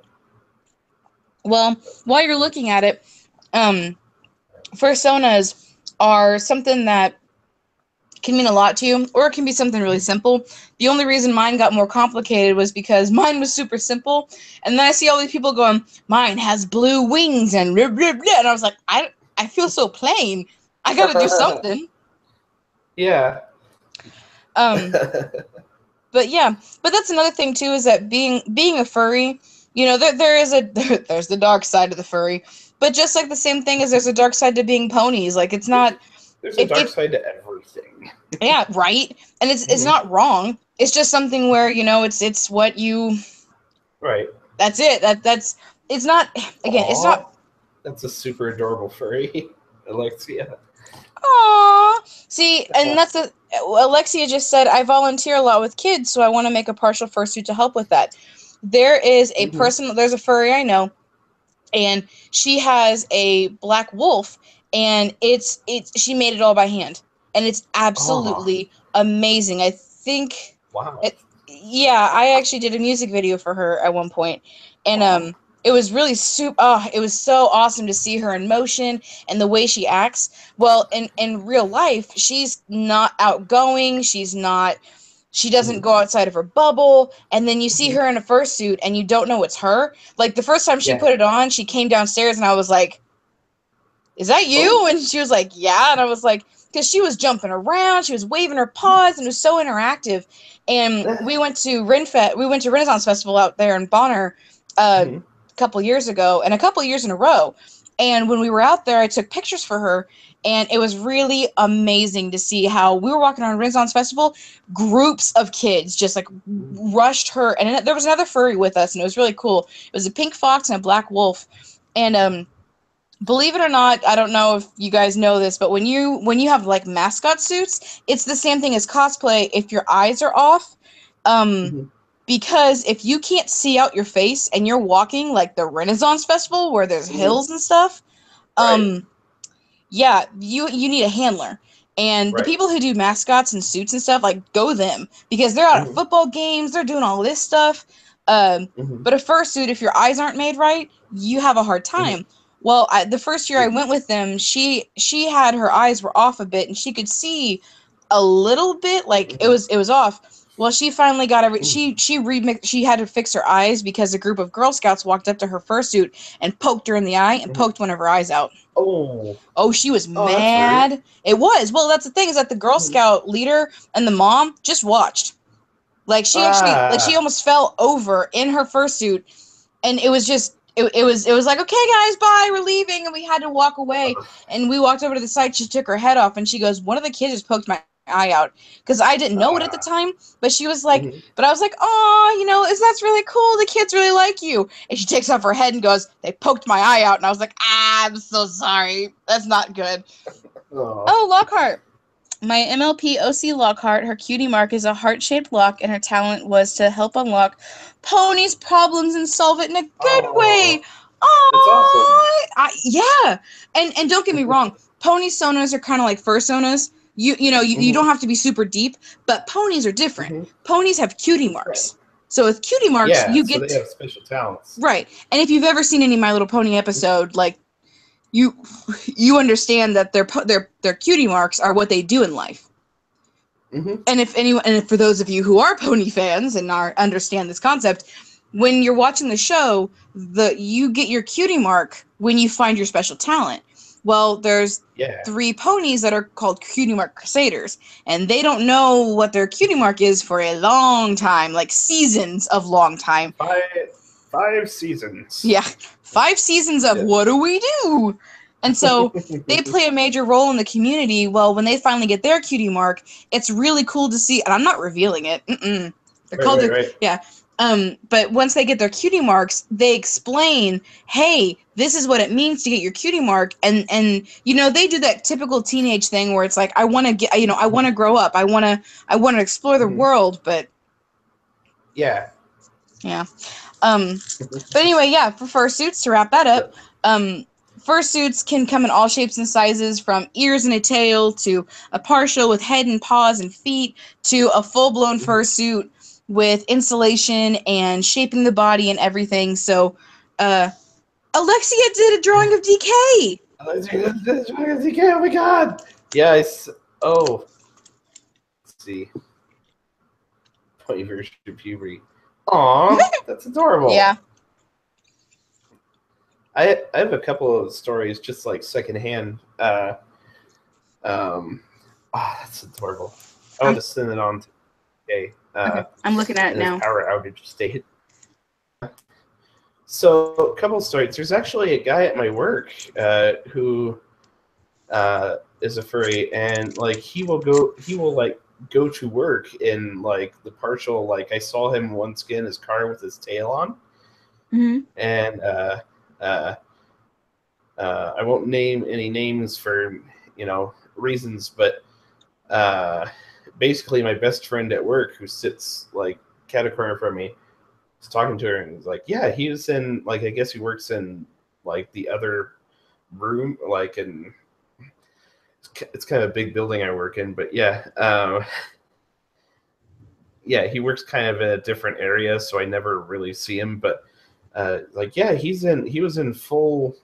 Well, while you're looking at it, personas are something that can mean a lot to you, or it can be something really simple. The only reason mine got more complicated was because mine was super simple, and then I see all these people going, mine has blue wings and blah, blah, blah. And I was like, I feel so plain. I gotta do something. Yeah. But that's another thing too, is that being a furry, there's the dark side of the furry, but just like the same thing as there's a dark side to being ponies. Like it's not. There's a dark side to everything. Yeah, right. And it's not wrong. It's just something where it's what you. Right. That's it. That's it's not. Again, it's not. That's a super adorable furry, Alexia. Aww. See, and that's Alexia just said, I volunteer a lot with kids, so I want to make a partial fursuit to help with that. There is a person, there's a furry I know and she has a black wolf, and she made it all by hand, and it's absolutely amazing. I think. Wow. Yeah, I actually did a music video for her at one point, and it was really it was so awesome to see her in motion and the way she acts. Well, in real life, she's not outgoing. She doesn't go outside of her bubble, and then you see her in a fursuit and you don't know it's her. Like the first time she put it on, she came downstairs and I was like, "Is that you?" And she was like, "Yeah." And I was like, because she was jumping around, she was waving her paws, and it was so interactive. And we went to Renaissance Festival out there in Bonner a couple years ago, and a couple years in a row. And when we were out there, I took pictures for her, and it was really amazing to see how we were walking around Renaissance Festival, groups of kids just like rushed her, and there was another furry with us, and it was really cool. It was a pink fox and a black wolf, and believe it or not, I don't know if you guys know this, but when you have like mascot suits, it's the same thing as cosplay if your eyes are off. Because if you can't see out your face and you're walking like the Renaissance Festival where there's hills and stuff, yeah, you need a handler. And the people who do mascots and suits and stuff, like, go them, because they're out at football games, they're doing all this stuff. But a fursuit, if your eyes aren't made right, you have a hard time. Well, the first year I went with them, she had her eyes were off a bit, and she could see a little bit, like it was off. Well, she finally got she had to fix her eyes because a group of Girl Scouts walked up to her fursuit and poked her in the eye and poked one of her eyes out. Oh, she was mad. It was. Well, that's the thing, is that the Girl Scout leader and the mom just watched. Like she actually, like she almost fell over in her fursuit, and it was just. It was like, okay, guys, bye, we're leaving, and we had to walk away. And we walked over to the side. She took her head off, and she goes, one of the kids just poked my eye out, because I didn't know it at the time. But she was like, but I was like, oh, that's really cool. The kids really like you. And she takes off her head and goes, they poked my eye out, and I was like, I'm so sorry. That's not good. Oh, Lockhart. My MLP OC Lockhart, her cutie mark is a heart-shaped lock, and her talent was to help unlock Pony's problems and solve it in a good way. Oh, that's awesome. Yeah, and don't get me wrong, Pony sonas are kind of like fur sonas. You don't have to be super deep, but ponies are different. Ponies have cutie marks. So with cutie marks, you get they have special talents. Right, and if you've ever seen any My Little Pony episode, like, you understand that their cutie marks are what they do in life. And for those of you who are pony fans and understand this concept, when you're watching the show, you get your cutie mark when you find your special talent. Well, there's 3 ponies that are called cutie mark crusaders, and they don't know what their cutie mark is for a long time, like seasons of long time. 5 seasons. Yeah, 5 seasons of what do we do? And so they play a major role in the community. Well, when they finally get their cutie mark, it's really cool to see. And I'm not revealing it. They're called yeah. But once they get their cutie marks, they explain, hey, this is what it means to get your cutie mark. And they do that typical teenage thing where it's like, I want to get, I want to grow up. I want to explore the world, but yeah. But anyway, yeah, for fursuits, to wrap that up, fursuits can come in all shapes and sizes, from ears and a tail to a partial with head and paws and feet to a full-blown fursuit with insulation and shaping the body and everything. So, Alexia did a drawing of DK. Alexia did a drawing of DK. Oh my god! Yes. Oh. Let's see. Pony version of puberty. Aw, that's adorable. Yeah. I have a couple of stories, just like secondhand. That's adorable. I want to send it on to okay. I'm looking at it now. Power outage state. So, a couple of stories. There's actually a guy at my work who is a furry, and like he will go to work in like the partial, like I saw him once get in his car with his tail on. And I won't name any names for reasons, but basically my best friend at work, who sits like cat a corner from me, was talking to her and was like, yeah, he was in, like, I guess he works in like the other room, like in it's kind of a big building I work in, but yeah, yeah, he works kind of in a different area, so I never really see him. But like, yeah, he was in full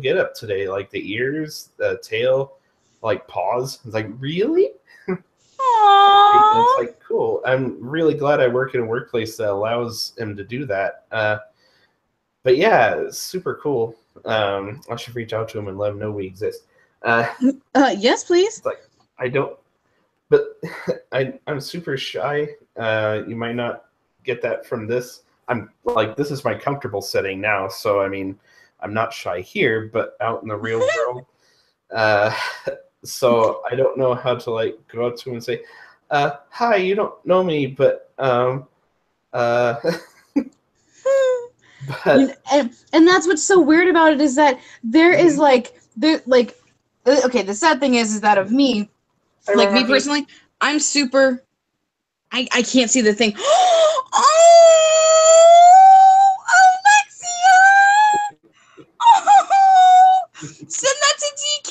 get up today, like the ears, the tail, like paws. It's like, really? It's like, cool. I'm really glad I work in a workplace that allows him to do that. But yeah, it's super cool. I should reach out to him and let him know we exist. Yes, please. Like, I don't, but I'm super shy. You might not get that from this. I'm like, this is my comfortable setting now, so I mean, I'm not shy here, but out in the real world, so I don't know how to like go up to him and say, "Hi, you don't know me, but but and that's what's so weird about it is that there is like okay, the sad thing is that of me, like me personally, I'm super. I can't see the thing. Alexia! Oh, send that to DK.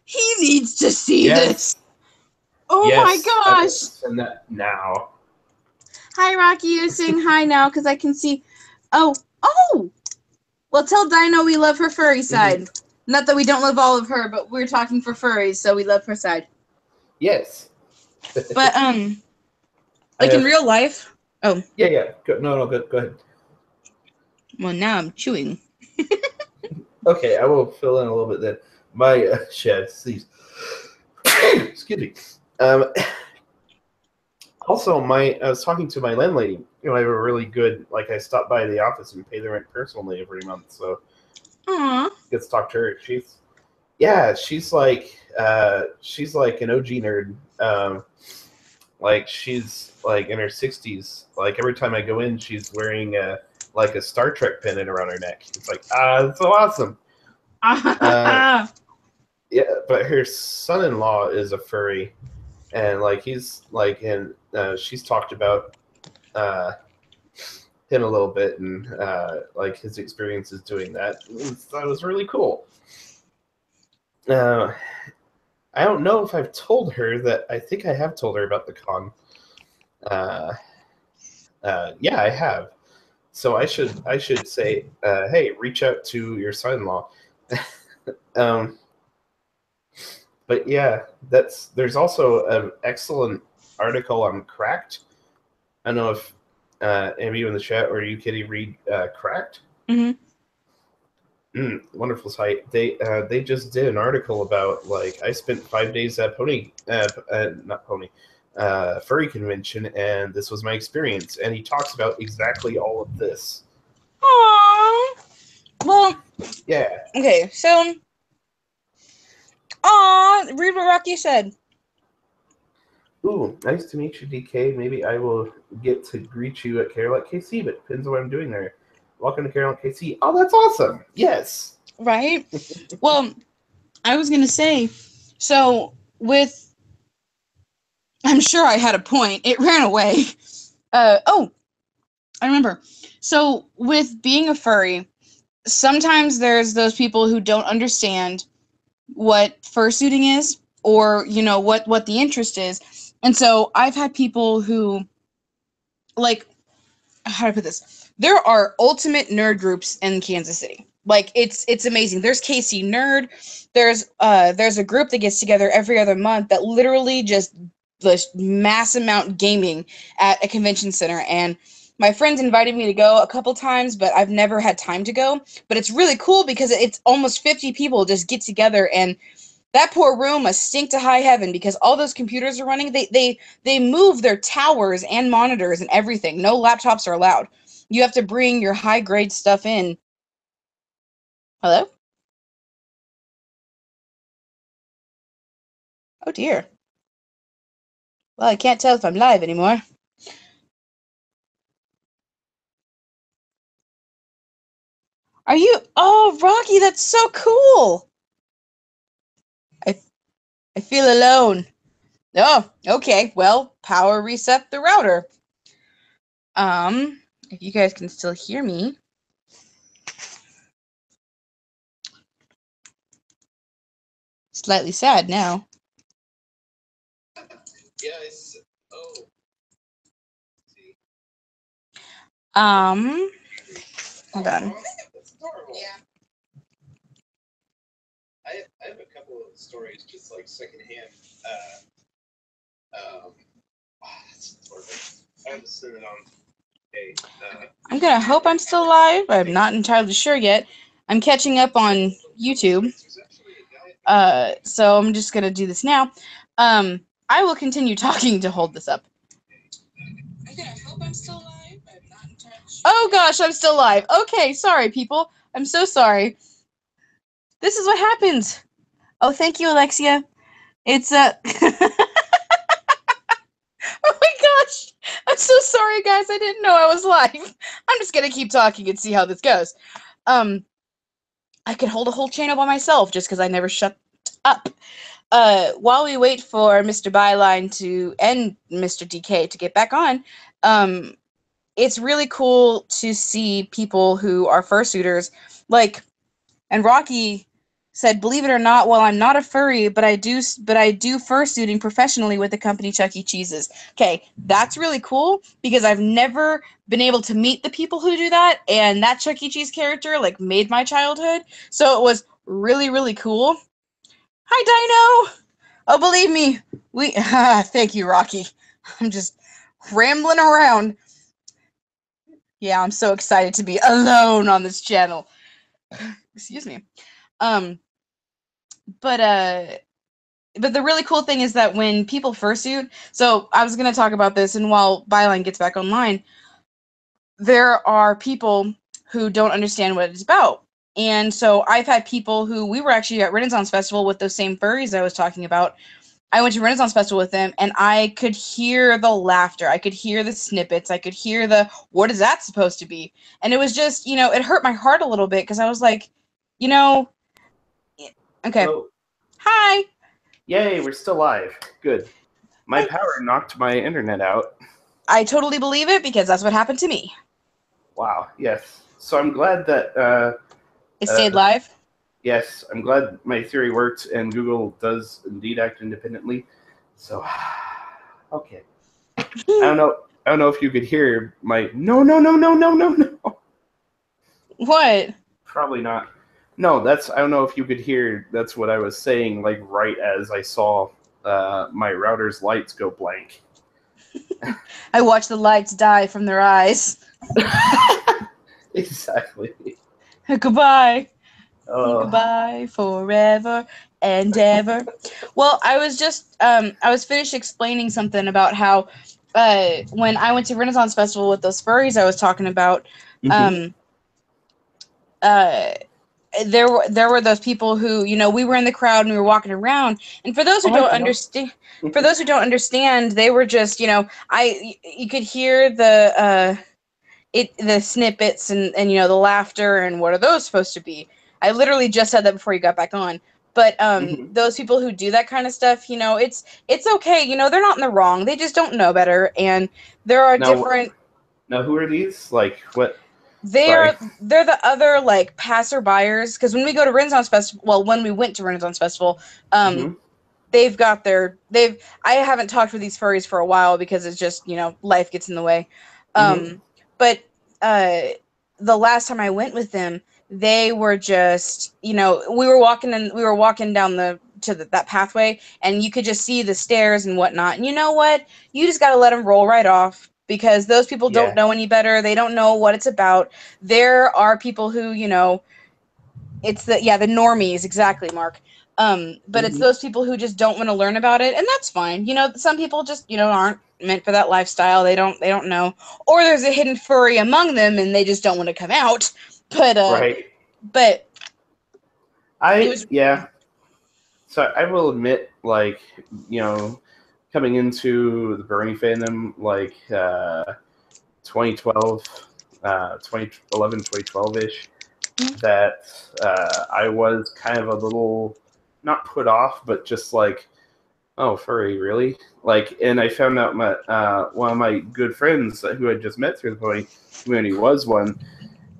He needs to see this. Oh my gosh! Send that now. Hi, Rocky. You're saying hi now because I can see. Oh. Well, tell Dino we love her furry side. Not that we don't love all of her, but we're talking for furries, so we love her side. Yes. But like in real life. Oh. Yeah. No. Go ahead. Well, now I'm chewing. Okay, I will fill in a little bit then. My shed, please. Excuse me. Also, I was talking to my landlady. You know, I have a really good, like, I stop by the office and pay the rent personally every month, so get to talk to her. She's like an OG nerd. Like, she's like in her 60s. Like, every time I go in, she's wearing like a Star Trek pennant around her neck. It's like, it's so awesome. Yeah, but her son-in-law is a furry. And like he's like, and she's talked about him a little bit and like his experiences doing that. That was really cool. I don't know if I've told her that. I think I have told her about the con. Yeah, I have. So I should say, hey, reach out to your son-in-law. But yeah, there's also an excellent article on Cracked. I don't know if any of you in the chat or you, Kitty, read Cracked. Wonderful site. They just did an article about, like, I spent 5 days at Furry convention, and this was my experience. And he talks about exactly all of this. Aww. Well. Yeah. Okay, so. Read what Rocky said. Ooh, nice to meet you, DK. Maybe I will get to greet you at Carol at KC, but it depends on what I'm doing there. Welcome to Carol at KC. Oh, that's awesome. Yes. Right? Well, I was going to say, so I'm sure I had a point. It ran away. I remember. So with being a furry, sometimes there's those people who don't understand what fursuiting is, or you know what the interest is. And so I've had people who, like, how do I put this? There are ultimate nerd groups in Kansas City. Like, it's amazing. There's KC Nerd. There's a group that gets together every other month that literally just mass amount gaming at a convention center. And my friends invited me to go a couple times, but I've never had time to go. But it's really cool because it's almost 50 people just get together, and that poor room must stink to high heaven because all those computers are running. They move their towers and monitors and everything. No laptops are allowed. You have to bring your high grade stuff in. Hello? Oh dear. Well, I can't tell if I'm live anymore. Are you? Oh, Rocky, that's so cool. I feel alone. Oh, okay. Well, power reset the router. If you guys can still hear me. Slightly sad now. Yes. Oh. See. Hold on. That's adorable. Yeah. I have a couple of stories, just like secondhand. That's adorable. I have to send it on. Okay. I'm gonna hope I'm still live. I'm not entirely sure yet. I'm catching up on YouTube. So I'm just gonna do this now. I will continue talking to hold this up. I'm gonna hope I'm still live. I'm not entirely sure. Oh gosh, I'm still live. Okay, sorry people. I'm so sorry. This is what happens. Oh, thank you, Alexia. It's Oh my gosh! I'm so sorry, guys. I didn't know I was live. I'm just gonna keep talking and see how this goes. I could hold a whole channel by myself just because I never shut up. While we wait for Mr. Byline to and Mr. DK to get back on, it's really cool to see people who are fursuiters, like, and Rocky said, believe it or not, while I'm not a furry, but I do fursuiting professionally with the company Chuck E. Cheese's. Okay, that's really cool because I've never been able to meet the people who do that, and that Chuck E. Cheese character like made my childhood, so it was really, really cool. Hi, Dino. Oh, believe me, thank you, Rocky. I'm just rambling around. Yeah, I'm so excited to be alone on this channel. Excuse me. But the really cool thing is that when people fursuit, so I was going to talk about this, and while Byline gets back online, there are people who don't understand what it's about. And so I've had people who, we were actually at Renaissance Festival with those same furries I was talking about. I went to Renaissance Festival with them, and I could hear the laughter. I could hear the snippets. I could hear the, what is that supposed to be? And it was just, it hurt my heart a little bit because I was like, okay. Oh. Hi. Yay, we're still live. Good. My power knocked my internet out. I totally believe it because that's what happened to me. Wow, yes. So I'm glad that... it stayed live? Yes, I'm glad my theory worked and Google does indeed act independently. So, okay. I don't know if you could hear my no. What? Probably not. No, I don't know if you could hear, that's what I was saying, like right as I saw my router's lights go blank. I watched the lights die from their eyes. Exactly. Goodbye. Goodbye forever and ever. Well, I was just, I was finished explaining something about how when I went to Renaissance Festival with those furries I was talking about, there were those people who, we were in the crowd and we were walking around, and for those who don't understand, they were just, you could hear the snippets and the laughter and what are those supposed to be. I literally just said that before you got back on. But those people who do that kind of stuff, it's okay. They're not in the wrong. They just don't know better, and there are different. Now, who are these? Like what? They're the other like passerbyers, because when we go to Renaissance Festival, well, when we went to Renaissance Festival, they've got I haven't talked with these furries for a while because it's just, life gets in the way. But the last time I went with them, they were just, we were walking down that pathway, and you could just see the stairs and whatnot. And you know what? You just got to let them roll right off, because those people don't know any better. They don't know what it's about. There are people who, it's the normies, exactly, Mark. But it's those people who just don't want to learn about it, and that's fine. Some people just, aren't meant for that lifestyle. They don't know. Or there's a hidden furry among them, and they just don't want to come out. But right. But So I will admit, like, coming into the Bernie fandom, like 2012, 2011, 2012-ish, that I was kind of a little, not put off, but just like, oh, furry, really? Like, and I found out one of my good friends who I just met through the Pony community was one,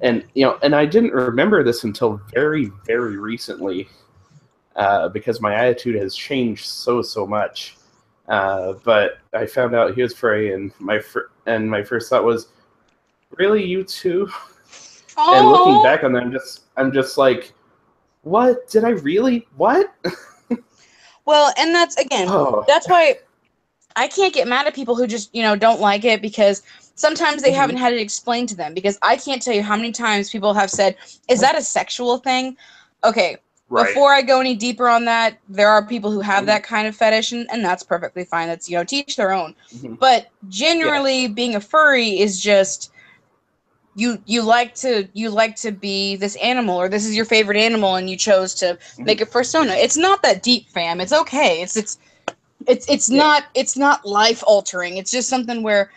and and I didn't remember this until very, very recently. because my attitude has changed so much. But I found out he was furry, and my first thought was, really, you too? Oh. And looking back on that, I'm just like, what? Did I really? What? Well, and that's, again, that's why I can't get mad at people who just, don't like it, because sometimes they haven't had it explained to them, because I can't tell you how many times people have said, is that a sexual thing? Okay, before I go any deeper on that, there are people who have that kind of fetish, and that's perfectly fine. That's, teach their own. But generally, being a furry is just, you like to be this animal, or this is your favorite animal, and you chose to make a persona. It's not that deep, fam. It's okay. It's not life altering. It's just something where,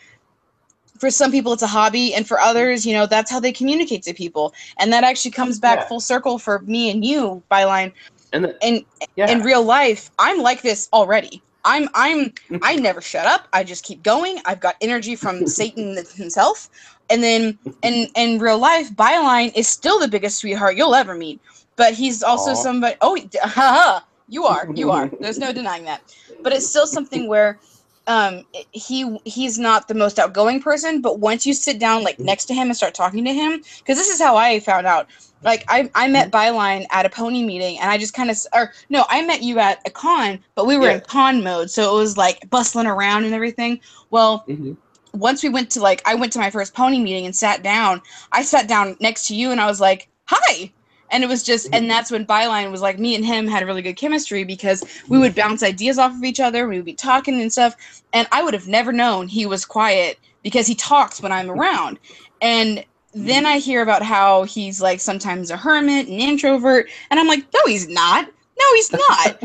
for some people it's a hobby, and for others, that's how they communicate to people. And that actually comes back full circle for me and you, Byline. And in real life, I'm like this already. I never shut up. I just keep going. I've got energy from Satan himself. And then in real life, Byline is still the biggest sweetheart you'll ever meet. But he's also somebody. Oh, you are. There's no denying that. But it's still something where he's not the most outgoing person, but once you sit down next to him and start talking to him, because this is how I found out. I met Byline at a pony meeting, and I just kind of, I met you at a con, but we were in con mode, so it was bustling around and everything. Well, once we went to I went to my first pony meeting and sat down. I sat down next to you, and I was like, hi. And it was just, and that's when Byline was me and him had a really good chemistry, because we would bounce ideas off of each other. We would be talking and stuff. And I would have never known he was quiet, because he talks when I'm around. And then I hear about how he's sometimes a hermit, an introvert. And I'm like, no, he's not. No, he's not.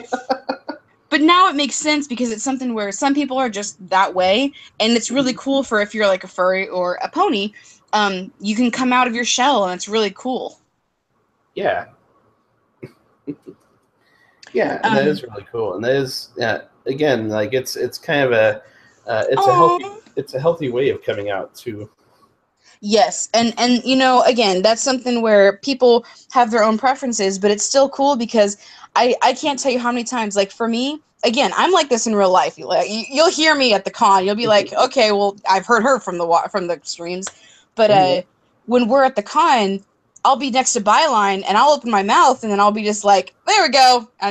But now it makes sense, because it's something where some people are just that way. And it's really cool for if you're a furry or a pony, you can come out of your shell, and it's really cool. Yeah. Yeah, and that is really cool. And that is, again, it's kind of a healthy way of coming out too. Yes, and again, that's something where people have their own preferences, but it's still cool, because I can't tell you how many times, for me, again, I'm like this in real life. You'll hear me at the con. You'll be like, okay, well, I've heard her from the streams, but when we're at the con, I'll be next to Byline, and I'll open my mouth, and then I'll be just like, there we go. I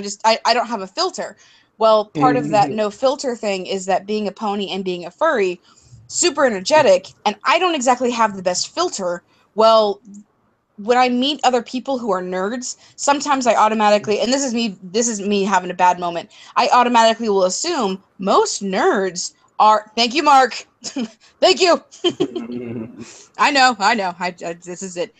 don't have a filter. Well, part of that no filter thing is that being a pony and being a furry, super energetic, and I don't exactly have the best filter. Well, when I meet other people who are nerds, sometimes I automatically, and this is me having a bad moment, I automatically will assume most nerds are, thank you, Mark. Thank you. I know. This is it.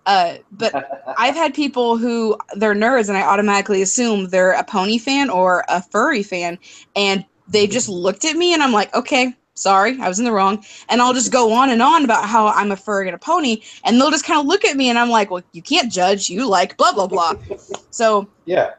But I've had people who, they're nerds, and I automatically assume they're a pony fan or a furry fan, and they just looked at me, and I'm like, okay, sorry, I was in the wrong. And I'll just go on and on about how I'm a furry and a pony, and they'll just kind of look at me, and I'm like, well, you can't judge, you blah blah blah. So yeah,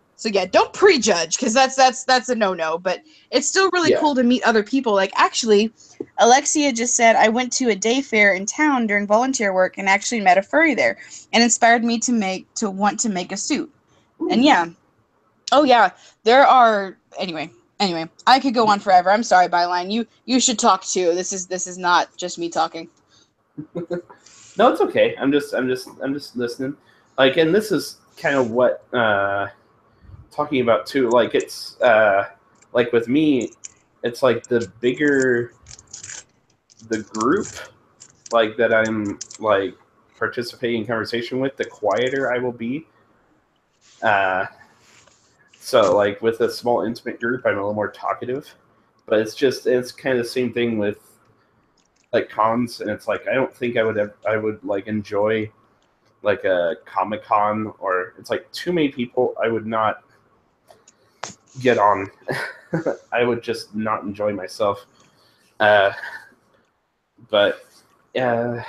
don't prejudge, because that's a no-no. But it's still really cool to meet other people. Actually, Alexia just said, I went to a day fair in town during volunteer work and actually met a furry there, and inspired me to want to make a suit. And there are, anyway, I could go on forever. I'm sorry, Byline. You should talk too. This is not just me talking. No, it's okay. I'm just listening. And this is kind of what talking about too. It's with me, it's the bigger the group that I'm participating in conversation with, the quieter I will be. So with a small intimate group, I'm a little more talkative, but it's kind of the same thing with cons, and it's I don't think I would enjoy a Comic-Con, or it's too many people. I would not get on. I would just not enjoy myself. But yeah,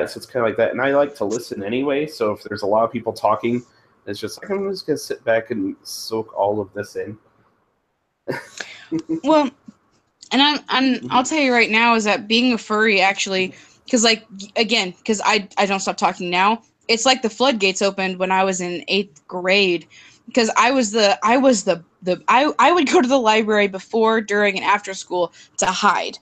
so it's kind of like that, and I like to listen anyway. So if there's a lot of people talking, it's just I'm just gonna sit back and soak all of this in. Well, and I'll tell you right now is that being a furry actually, because again, because I don't stop talking now. it's like the floodgates opened when I was in 8th grade, because I would go to the library before, during, and after school to hide.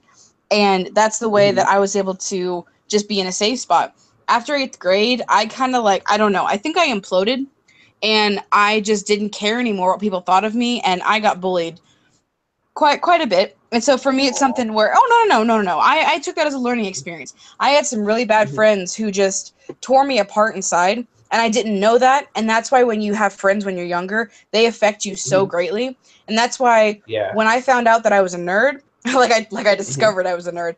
And that's the way that I was able to just be in a safe spot. After 8th grade, I kind of like, I don't know, I think I imploded, and I just didn't care anymore what people thought of me, and I got bullied quite a bit. And so for me, it's something where, no. I took that as a learning experience. I had some really bad friends who just tore me apart inside, and I didn't know that. And that's why when you have friends when you're younger, they affect you so greatly. And that's why when I found out that I was a nerd, like I discovered I was a nerd.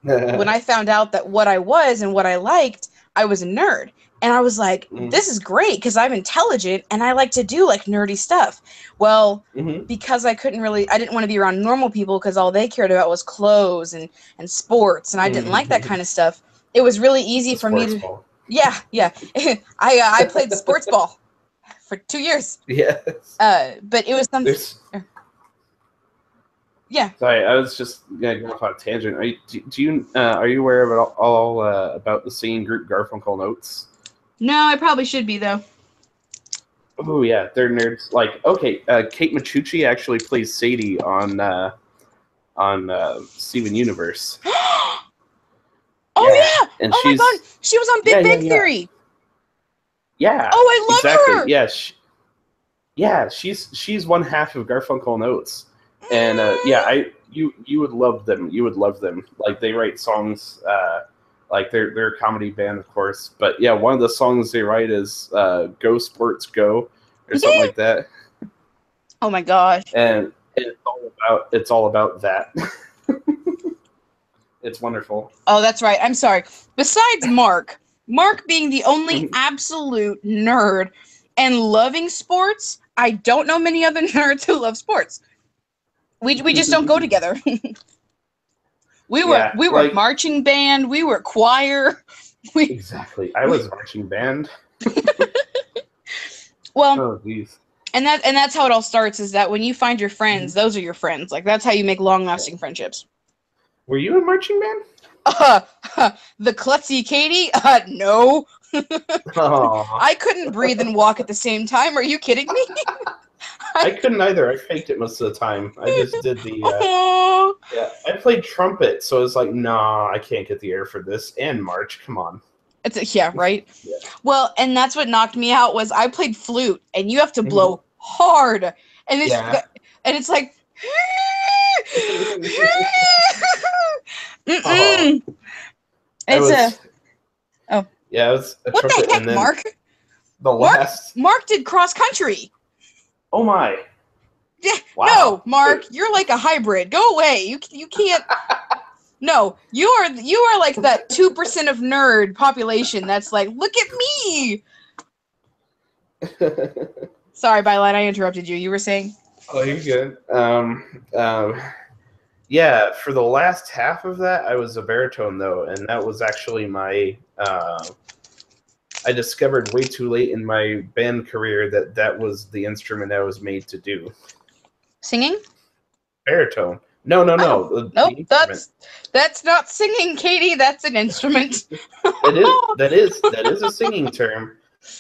When I found out that what I was and what I liked, I was a nerd. And I was like, this is great because I'm intelligent and I like to do like nerdy stuff. Well, because I didn't want to be around normal people because all they cared about was clothes and sports, and I didn't like that kind of stuff. It was really easy for me to. Ball. Yeah. I played sports ball for 2 years. Yes. But it was something. Yeah. Sorry, I was just going off on a tangent. Are you aware of all about the singing group Garfunkel and Oates? No, I probably should be though. Oh yeah, they're nerds. Like, okay, Kate Micucci actually plays Sadie on Steven Universe. Oh yeah! And oh my god, she was on Big Bang Theory. Yeah. Oh, I love her. Yeah, she's one half of Garfunkel and Oates, and you would love them. You would love them. Like they write songs. Like they're a comedy band, of course, but yeah, one of the songs they write is "Go Sports Go" or something like that. Oh my gosh! And it's all about that. It's wonderful. Oh, that's right. I'm sorry. Besides Mark being the only absolute nerd and loving sports, I don't know many other nerds who love sports. We just don't go together. We were like, marching band. We were choir. Exactly. I was marching band. Well, oh, geez. And that's how it all starts. Is that when you find your friends, those are your friends. Like that's how you make long-lasting friendships. Were you in marching band? The klutzy Katie? No. I couldn't breathe and walk at the same time. Are you kidding me? I couldn't either. I faked it most of the time. I just did the I played trumpet, so it's like, nah, I can't get the air for this and march. Come on. Right? Yeah. Well, and that's what knocked me out was I played flute, and you have to blow hard, and it's like It's yeah, it was a what trumpet, the heck, Mark? Mark did cross country. Oh my! Yeah, wow. No, Mark, you're like a hybrid. Go away. You can't. No, you are like that 2% of nerd population. That's like, look at me. Sorry, Byline, I interrupted you. You were saying? Oh, you're good. Yeah, for the last half of that, I was a baritone though, and that was actually my. I discovered way too late in my band career that was the instrument I was made to do. Singing? Baritone. No. Nope, that's not singing, Katie. That's an instrument. That is a singing term.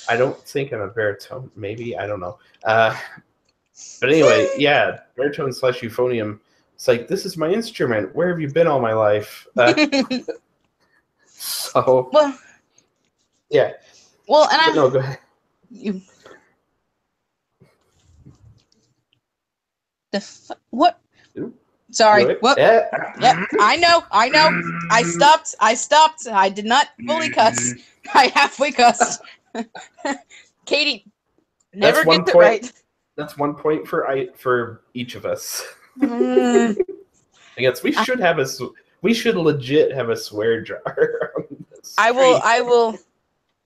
I don't think I'm a baritone. Maybe, I don't know. But anyway, yeah, baritone / euphonium. It's like, this is my instrument. Where have you been all my life? So, well, yeah. Well, and no, go ahead. What? Sorry. What? Yeah, I know. I stopped. I did not fully cuss. I halfway cussed. Katie, never gets it right. That's 1 point for each of us. I guess we should legit have a swear jar.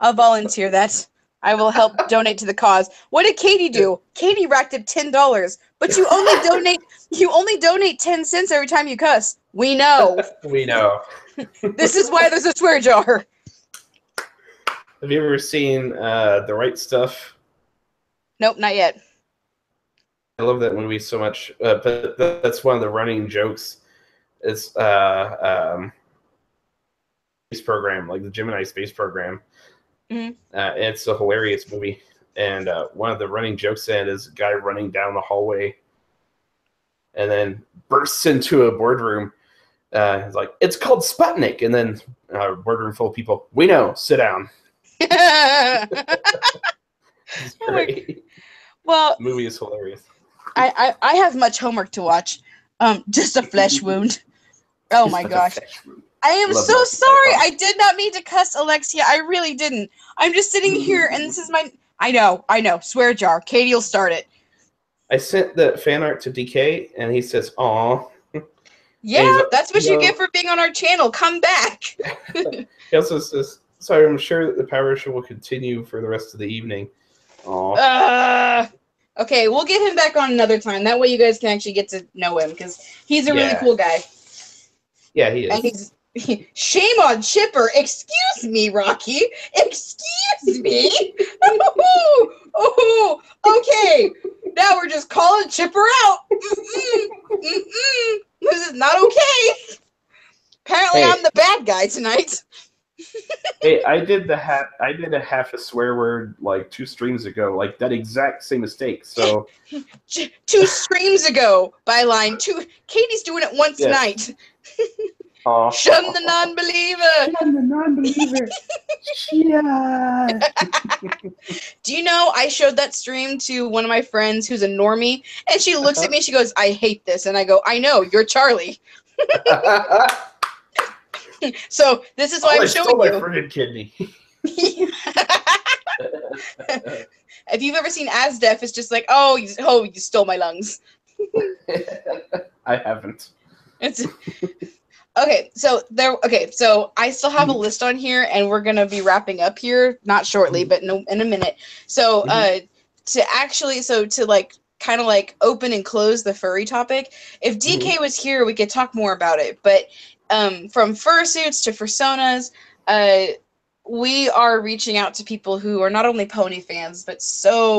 I'll volunteer that. I will help donate to the cause. What did Katie do? Katie racked up $10, but you only donate 10 cents every time you cuss. We know. We know. This is why there's a swear jar. Have you ever seen The Right Stuff? Nope, not yet. I love that movie so much, but that's one of the running jokes. It's space program, like the Gemini space program. Mm-hmm. It's a hilarious movie. And one of the running jokes in it is a guy running down the hallway and then bursts into a boardroom. It's like, it's called Sputnik. And then boardroom full of people, we know, sit down. It's great. Well, the movie is hilarious. I have much homework to watch. Just a flesh wound. Oh my gosh. I am so sorry. I did not mean to cuss Alexia. I really didn't. I'm just sitting here and this is my... I know. Swear jar. Katie will start it. I sent the fan art to DK and he says, aw. Yeah, that's what you get for being on our channel. Come back. He also says, sorry, I'm sure that the power show will continue for the rest of the evening. Aw. Okay, we'll get him back on another time. That way you guys can actually get to know him, because he's a really cool guy. Yeah, he is. And he's... Shame on Chipper. Excuse me, Rocky. Excuse me. Oh, okay. Now we're just calling Chipper out. This is not okay. Apparently, I'm the bad guy tonight. Hey, I did a half a swear word like 2 streams ago, like that exact same mistake. So 2 streams ago, byline 2. Katie's doing it once tonight. Shun the non-believer. Shun the non-believer. Yeah. Do you know I showed that stream to one of my friends who's a normie, and she looks at me and she goes, I hate this. And I go, I know, you're Charlie. So this is why I'm showing you. I stole my friggin' kidney. If you've ever seen Asdef, it's just like, oh, you stole my lungs. I haven't. It's... Okay, so I still have a list on here, and we're gonna be wrapping up here, not shortly, but in a minute. So, to like kind of like open and close the furry topic, if DK was here, we could talk more about it. But from fursuits to fursonas, we are reaching out to people who are not only pony fans, but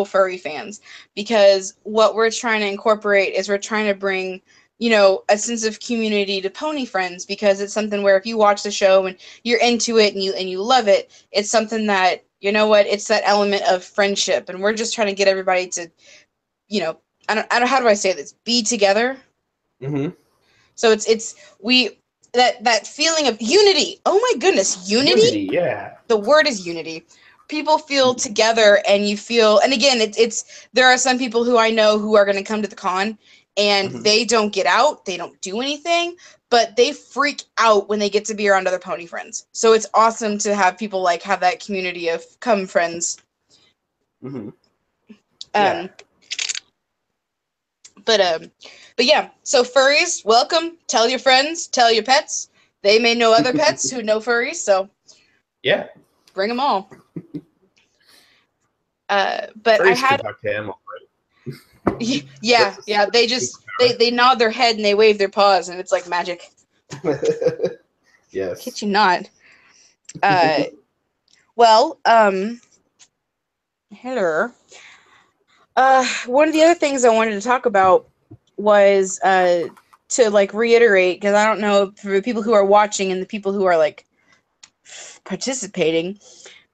furry fans, because what we're trying to incorporate is we're trying to bring, a sense of community to pony friends, because it's something where if you watch the show and you're into it and you love it, it's something that, it's that element of friendship, and we're just trying to get everybody to, I don't how do I say this? Be together. Mm-hmm. So it's that feeling of unity. Oh my goodness, unity? Yeah. The word is unity. People feel together, and you feel, and again, it's there are some people who I know who are going to come to the con, and they don't get out, they don't do anything, but they freak out when they get to be around other pony friends. So it's awesome to have people have that community of come friends. Mm-hmm. But yeah, so furries, welcome. Tell your friends, tell your pets. They may know other pets who know furries, so yeah, bring them all. But furries I had can talk to animals, right? Yeah. They just they nod their head and they wave their paws, and it's like magic. Yes. Kid you not. Well, hello. One of the other things I wanted to talk about was to reiterate, because I don't know for the people who are watching and the people who are participating.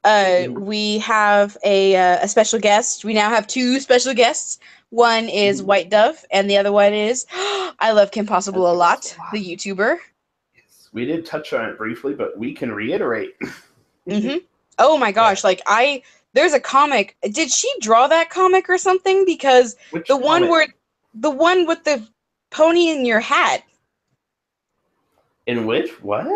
We have a special guest. We now have 2 special guests. One is White Dove, and the other one is I Love Kim Possible a lot, the YouTuber. Yes, we did touch on it briefly, but we can reiterate. Oh my gosh! There's a comic. Did she draw that comic or something? Because the one with the pony in your hat. In which what?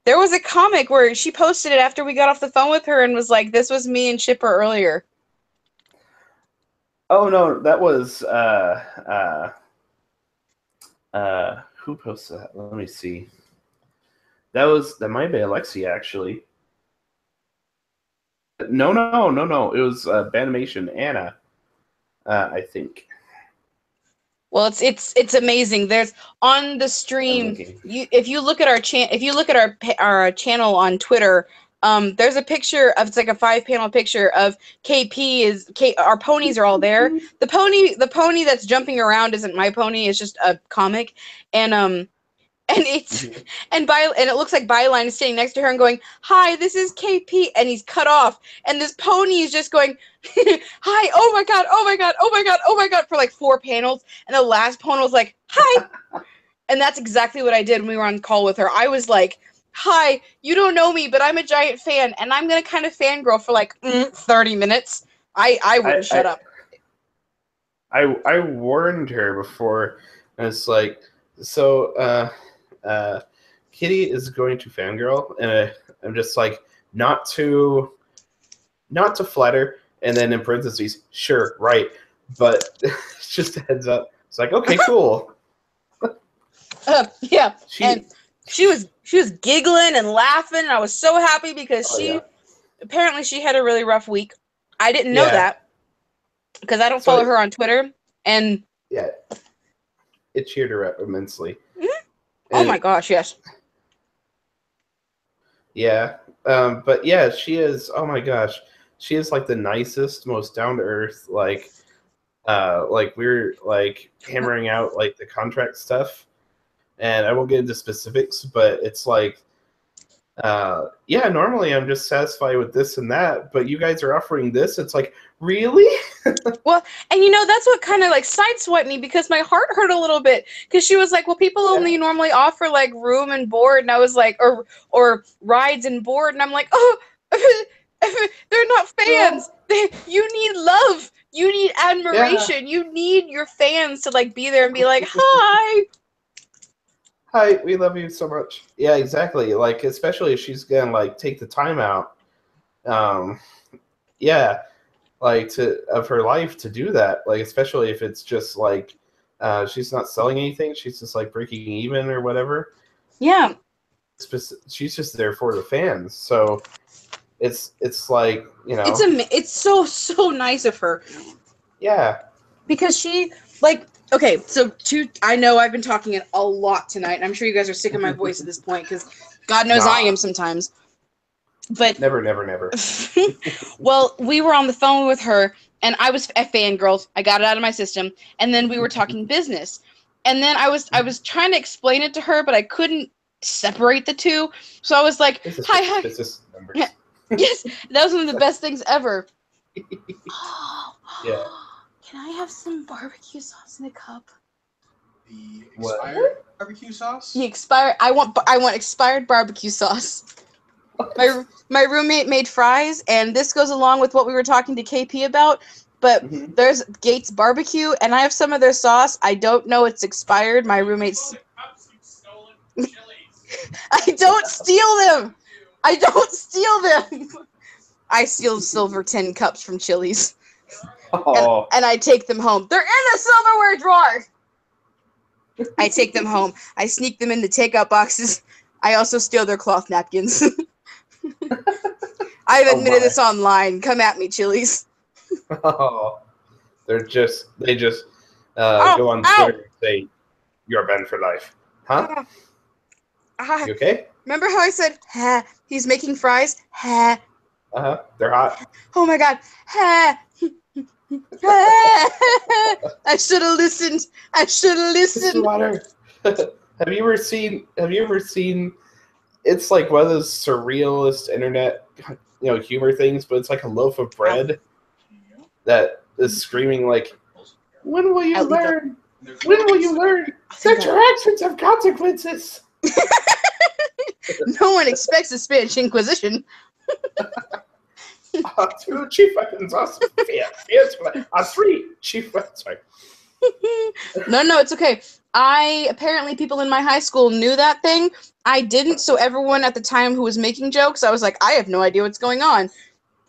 There was a comic where she posted it after we got off the phone with her and was like, "This was me and Chipper earlier." Oh no, that was who posted that? Let me see. That might be Alexia, actually. No. It was Banimation Anna, I think. Well, it's amazing. There's on the stream. If you look at our our channel on Twitter, there's a picture of, it's like a 5-panel picture of our ponies are all there. The pony that's jumping around isn't my pony. It's just a comic, and and it looks like Byline is standing next to her and going, "Hi, this is KP," and he's cut off, and this pony is just going, "Hi, oh my god, oh my god, oh my god, oh my god," for like 4 panels, and the last panel was like, "Hi," and that's exactly what I did when we were on call with her. I was like, "Hi, you don't know me, but I'm a giant fan, and I'm gonna kind of fangirl for like 30 minutes." I wouldn't shut up. I warned her before, and it's like, so Kitty is going to fangirl, and I'm just like, not to flatter, and then in parentheses, sure, right, but just a heads up. It's like, okay, cool. Yeah, and she was giggling and laughing, and I was so happy because apparently she had a really rough week. I didn't know that because I don't follow her on Twitter, and it cheered her up immensely. Mm-hmm. Oh my gosh, yes. Yeah, but yeah, she is. Oh my gosh, she is like the nicest, most down to earth. Like we're like hammering out like the contract stuff, and I won't get into specifics, but it's like, normally I'm just satisfied with this and that, but you guys are offering this. It's like, really? Well, and that's what kind of like sideswiped me, because my heart hurt a little bit, because she was like, well, people only normally offer like room and board, and I was like, or rides and board, and I'm like, oh, they're not fans. You need love. You need admiration. Yeah. You need your fans to like be there and be like, hi. Hi, we love you so much. Yeah, exactly. Like, especially if she's gonna like take the time out, like of her life to do that. Like, especially if it's just like she's not selling anything, she's just like breaking even or whatever. Yeah. She's just there for the fans. So it's like, it's so nice of her. Yeah. Because she like. Okay, so I know I've been talking a lot tonight, and I'm sure you guys are sick of my voice at this point, because God knows I am sometimes. But never. Well, we were on the phone with her, and I was a fangirl. I got it out of my system, and then we were talking business. And then I was trying to explain it to her, but I couldn't separate the two. So I was like, hi. Business numbers. Yes, that was one of the best things ever. Yeah. Can I have some barbecue sauce in a cup? The expired barbecue sauce? The expired. I want expired barbecue sauce. My roommate made fries, and this goes along with what we were talking to KP about. But there's Gates Barbecue, and I have some of their sauce. I don't know it's expired. My roommate's. I don't steal them. I don't steal them. I steal silver tin cups from Chili's. Oh. And I take them home. They're in the silverware drawer. I take them home. I sneak them in the takeout boxes. I also steal their cloth napkins. I've admitted this online. Come at me, Chili's. Oh. They just go on Twitter and say, "You're banned for life." Huh? You okay? Remember how I said, "Ha, he's making fries"? Ha. They're hot. Oh my god. Ha. I should have listened. Water. Have you ever seen? It's like one of those surrealist internet, humor things, but it's like a loaf of bread that is screaming like, "When will you learn? When will you learn that your actions have consequences?" No one expects the Spanish Inquisition. 2 chief weapons, 3 chief weapons. Sorry. No, it's okay. Apparently people in my high school knew that thing. I didn't, so everyone at the time who was making jokes, I was like, I have no idea what's going on.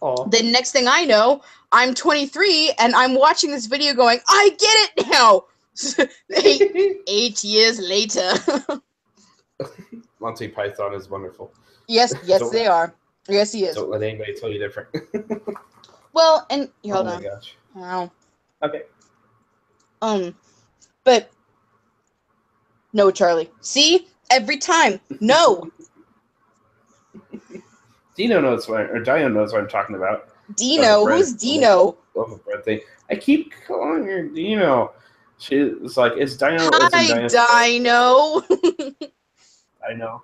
The next thing I know, I'm 23 and I'm watching this video going, I get it now. 8 years later. Monty Python is wonderful. Yes, they are. Yes, he is. Don't let anybody tell you different. Well, and hold on. Oh my gosh. Wow. Okay. But no, Charlie. See, every time, no. Dino knows what I'm talking about. Dino, who's Dino? Love a bread thing. I keep calling her Dino. She's like, it's Dino. Hi, Dino. I know.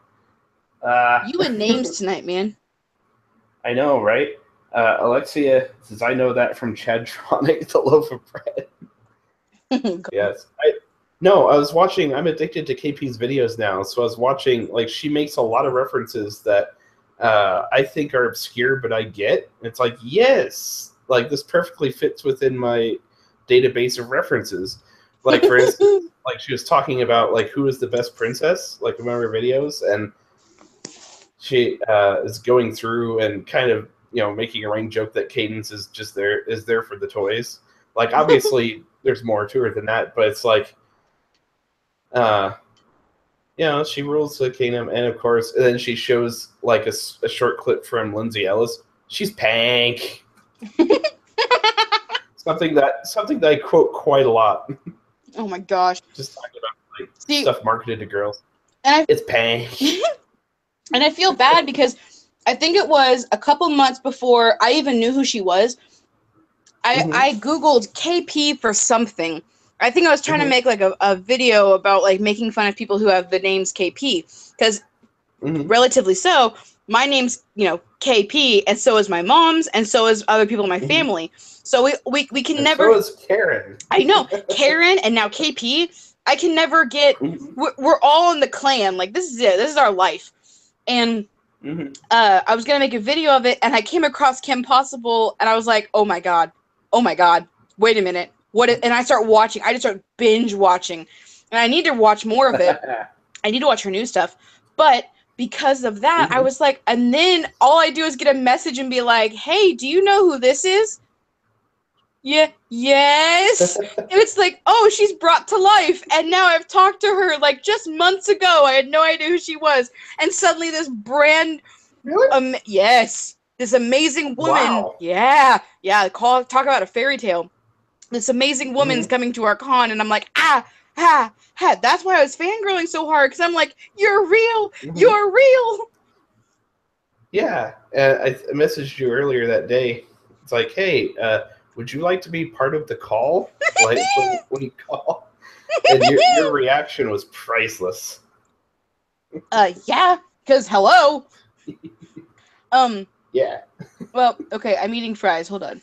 You and names tonight, man. I know, right? Alexia says, I know that from Chadtronic, the loaf of bread. Yes. I was watching, I'm addicted to KP's videos now, so I was watching, like, she makes a lot of references that I think are obscure, but I get. It's like, yes! Like, this perfectly fits within my database of references. Like, for instance, like, she was talking about, like, who is the best princess, like, in one of her videos, and she is going through and kind of, making a running joke that Cadence is just there for the toys. Like, obviously, there's more to her than that, but it's like, she rules the kingdom, and of course, and then she shows, like, a short clip from Lindsay Ellis. She's pank. something that I quote quite a lot. Oh my gosh. Just talking about, like, stuff marketed to girls. It's pank. And I feel bad because I think it was a couple months before I even knew who she was. I Googled KP for something. I think I was trying to make, like, a video about, like, making fun of people who have the names KP. Because, relatively so, my name's, KP, and so is my mom's, and so is other people in my family. So we can never... So is Karen. I know. Karen and now KP. I can never get... We're all in the clan. Like, this is it. This is our life. And I was going to make a video of it, and I came across Kim Possible, and I was like, oh my god, wait a minute. And I start watching. I just start binge watching. And I need to watch more of it. I need to watch her new stuff. But because of that, I was like, and then all I do is get a message and be like, hey, do you know who this is? Yeah, yes. And it's like, oh, she's brought to life. And now I've talked to her, like, just months ago. I had no idea who she was. And suddenly this brand... Really? Yes. This amazing woman. Wow. Yeah. Talk about a fairy tale. This amazing woman's coming to our con, and I'm like, that's why I was fangirling so hard, because I'm like, you're real, you're real. Yeah, I messaged you earlier that day. It's like, hey, would you like to be part of the call? Like, when you call? And your reaction was priceless. Yeah, because hello. Yeah. Well, okay, I'm eating fries. Hold on.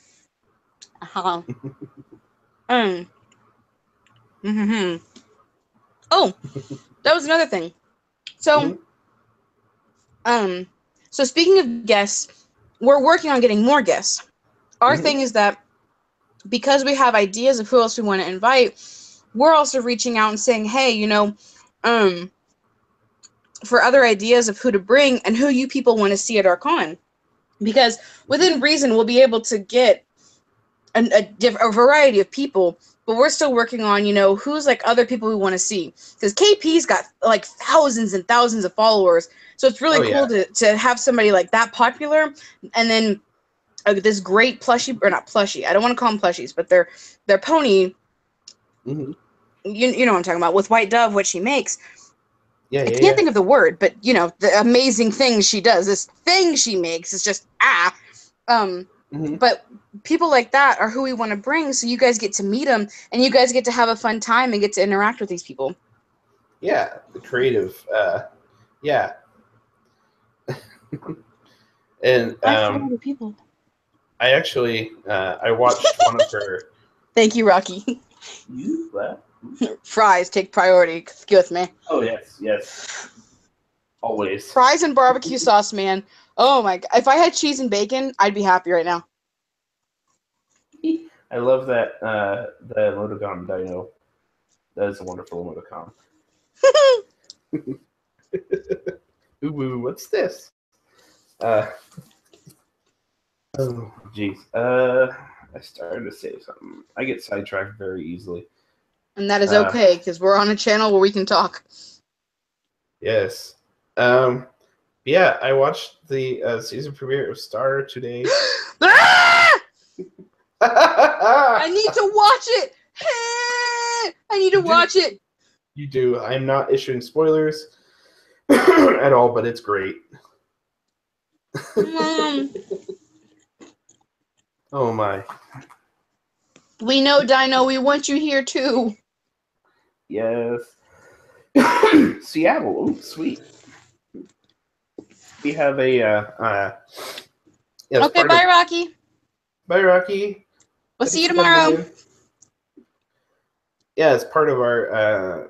Oh, that was another thing. So, so speaking of guests, we're working on getting more guests. Our thing is that because we have ideas of who else we want to invite, we're also reaching out and saying, hey, for other ideas of who to bring and who you people want to see at our con. Because within reason, we'll be able to get a variety of people, but we're still working on, who's, like, other people we want to see. Because KP's got, like, thousands and thousands of followers, so it's really cool to have somebody, like, that popular, and then this great plushie, or not plushie, I don't want to call them plushies, but they're pony, you know what I'm talking about, with White Dove, what she makes. I can't think of the word, but, the amazing things she does, this thing she makes is just, But people like that are who we want to bring, so you guys get to meet them, and you guys get to have a fun time and get to interact with these people. Yeah, the creative, yeah. And people. I actually, I watched one of her. Thank you, Rocky. You what? Fries take priority. Excuse me. Oh yes, always. Fries and barbecue sauce, man. Oh my god! If I had cheese and bacon, I'd be happy right now. I love that the emoticon dino. That is a wonderful emoticon. Ooh, what's this? Oh, jeez. I started to say something. I get sidetracked very easily. And that is okay, because we're on a channel where we can talk. Yes. Yeah, I watched the season premiere of Star today. I need to watch it! I need to watch it! You do. I'm not issuing spoilers at all, but it's great. Oh my. We know, Dino, we want you here too. Yes. Seattle. Oh, sweet. we have a. Okay, bye, Rocky. Bye, Rocky. We'll see you tomorrow. Yeah, it's part of our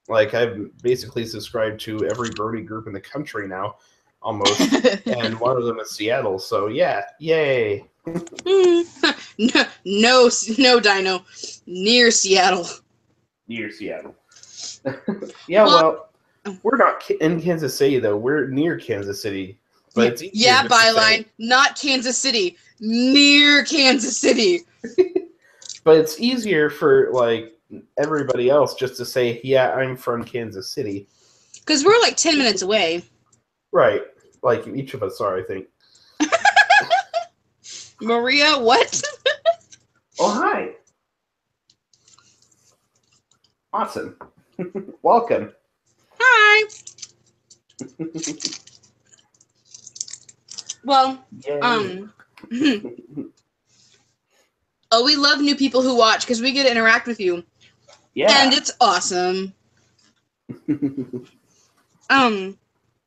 like I've basically subscribed to every Brody group in the country now, almost, and one of them is Seattle. So yeah, yay! no, Dino, near Seattle. Near Seattle. Yeah, well, we're not in Kansas City though. We're near Kansas City, but it's easier byline, not Kansas City, near Kansas City. But it's easier for like everybody else just to say, "Yeah, I'm from Kansas City," because we're like 10 minutes away. Right, like each of us are, I think. Maria, what? Oh, hi. Awesome. Welcome. Hi. Well, oh, we love new people who watch because we get to interact with you. Yeah. And it's awesome.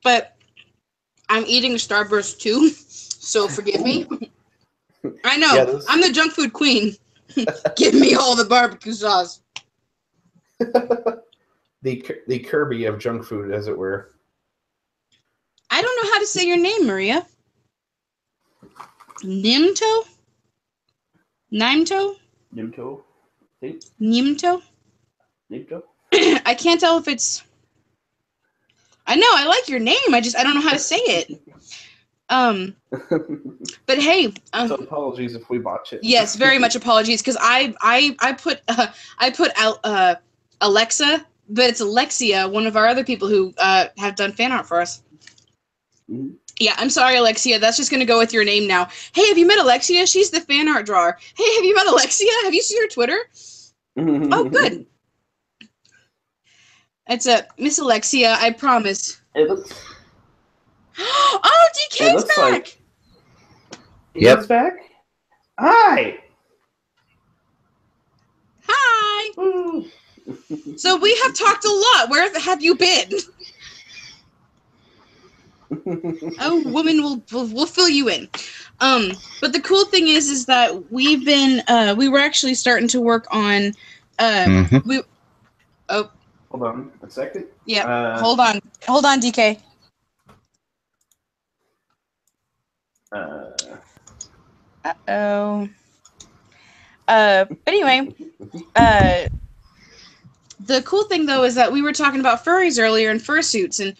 But I'm eating Starburst too, so forgive me. I know, yeah, I'm the junk food queen. Give me all the barbecue sauce. The Kirby of junk food, as it were. I don't know how to say your name, Maria. Nimto? Nimto? Nimto? Nimto? Nimto? I can't tell if it's... I know, I like your name, I don't know how to say it. But hey, so apologies if we botch it. Yes, very much apologies, because I put Alexa, but it's Alexia, one of our other people who have done fan art for us. Mm-hmm. Yeah, I'm sorry, Alexia. That's just gonna go with your name now. Hey, have you met Alexia? She's the fan art drawer. Hey, have you met Alexia? Have you seen her Twitter? Oh, good. It's Miss Alexia. I promise. It looks. Oh, DK's back. Like... Yep. Back. Hi. Hi. So we have talked a lot. Where have you been? Oh, woman, we'll fill you in. But the cool thing is that we've been we were actually starting to work on we. Oh. Hold on a second. Yeah. Hold on, DK. Uh-oh. Anyway, the cool thing though is that we were talking about furries earlier and fursuits, and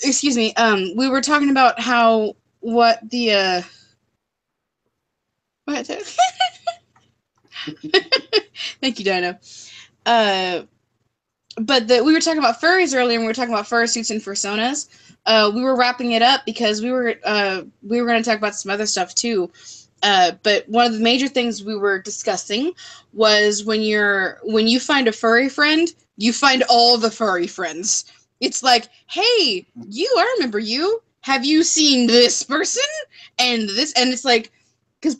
excuse me, we were talking about how what the what thank you, Dino. But we were talking about furries earlier, and we were talking about fursuits and fursonas. We were wrapping it up because we were going to talk about some other stuff too. But one of the major things we were discussing was when you find a furry friend, you find all the furry friends. It's like, hey, I remember you. Have you seen this person and this? And it's like, because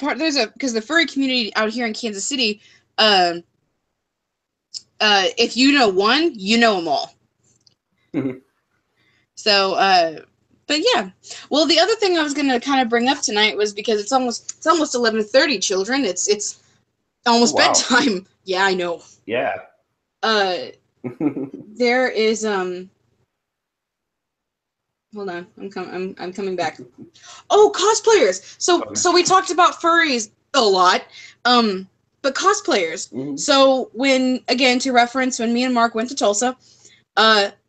the furry community out here in Kansas City, if you know one, you know them all. So, but yeah. Well, the other thing I was gonna kind of bring up tonight was because it's almost 11:30, children. It's almost bedtime. Yeah, I know. Yeah. There is Hold on, I'm coming back. Oh, cosplayers. So we talked about furries a lot. But cosplayers. Mm-hmm. So to reference, when me and Mark went to Tulsa,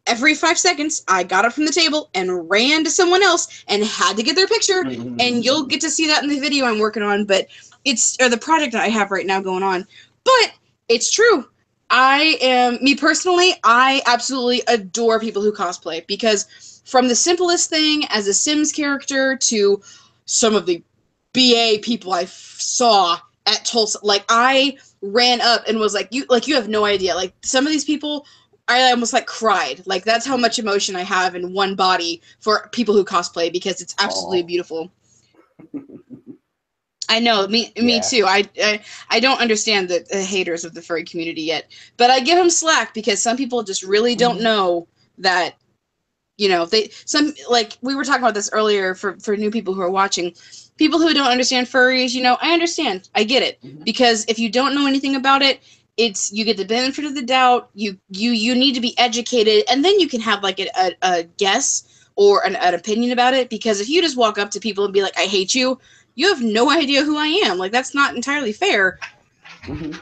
every 5 seconds, I got up from the table and ran to someone else and had to get their picture. Mm-hmm. And you'll get to see that in the video I'm working on, or the project that I have right now going on. But it's true. Me personally, I absolutely adore people who cosplay, because from the simplest thing as a Sims character to some of the BA people I saw at Tulsa, like I ran up and was like, you have no idea. Like some of these people, I almost like cried. Like that's how much emotion I have in one body for people who cosplay, because it's absolutely beautiful. I know, me too. I don't understand the haters of the furry community yet, but I give them slack because some people just really don't know that you know, like we were talking about this earlier for new people who are watching. People who don't understand furries, you know, I understand. I get it. Because if you don't know anything about it, you get the benefit of the doubt. You need to be educated, and then you can have like a guess or an opinion about it. Because if you just walk up to people and be like, I hate you, you have no idea who I am. Like, that's not entirely fair.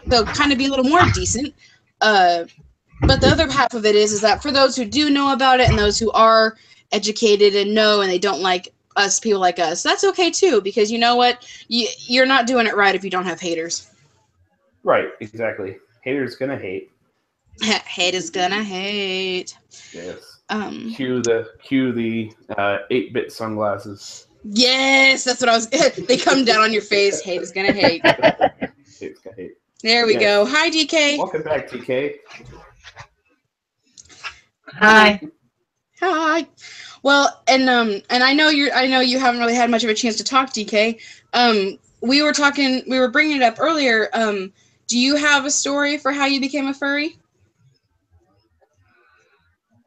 So kind of be a little more decent. But the other half of it is that for those who do know about it and those who are educated and know and they don't like us, people like us, that's okay too, because you know what? You're not doing it right if you don't have haters. Right, exactly. Haters gonna hate. Haters gonna hate. Yes. Cue the 8-bit sunglasses. Yes, that's what I was. They come down on your face. Haters gonna hate. Haters gonna hate. There we go. Hi, DK. Welcome back, DK. Hi. Hi. Well, and I know you haven't really had much of a chance to talk, DK. We were bringing it up earlier. Do you have a story for how you became a furry?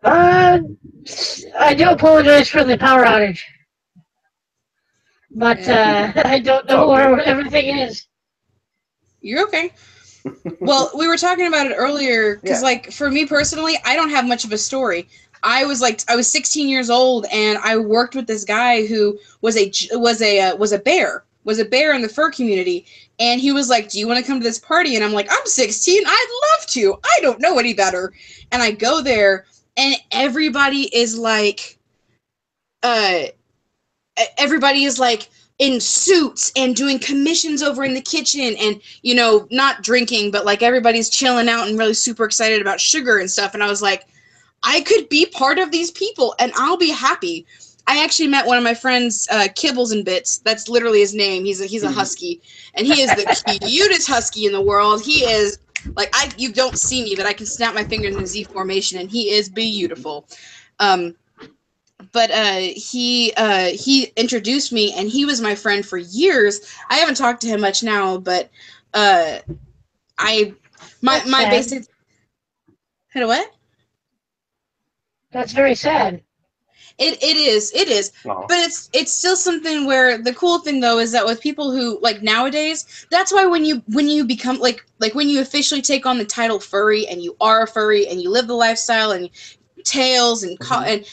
I do apologize for the power outage, but I don't know where everything is. You're okay. Well, we were talking about it earlier because, like, for me personally, I don't have much of a story. I was 16 years old, and I worked with this guy who was a bear in the fur community, and he was like, "Do you want to come to this party?" And I'm like, "I'm 16. I'd love to. I don't know any better." And I go there, and everybody is like, in suits and doing commissions over in the kitchen, and, you know, not drinking, but like everybody's chilling out and really super excited about sugar and stuff. And I was like, I could be part of these people and I'll be happy. I actually met one of my friends, Kibbles and Bits. That's literally his name. He's a husky, and he is the cutest husky in the world. He is like, you don't see me, but I can snap my fingers in the Z formation, and he is beautiful. But he introduced me, and he was my friend for years. I haven't talked to him much now, but my basic. Hello, what? That's very sad. It is. Oh. But it's still something where the cool thing though is that with people who, like, nowadays, that's why when you become like when you officially take on the title furry, and you are a furry and you live the lifestyle and tails and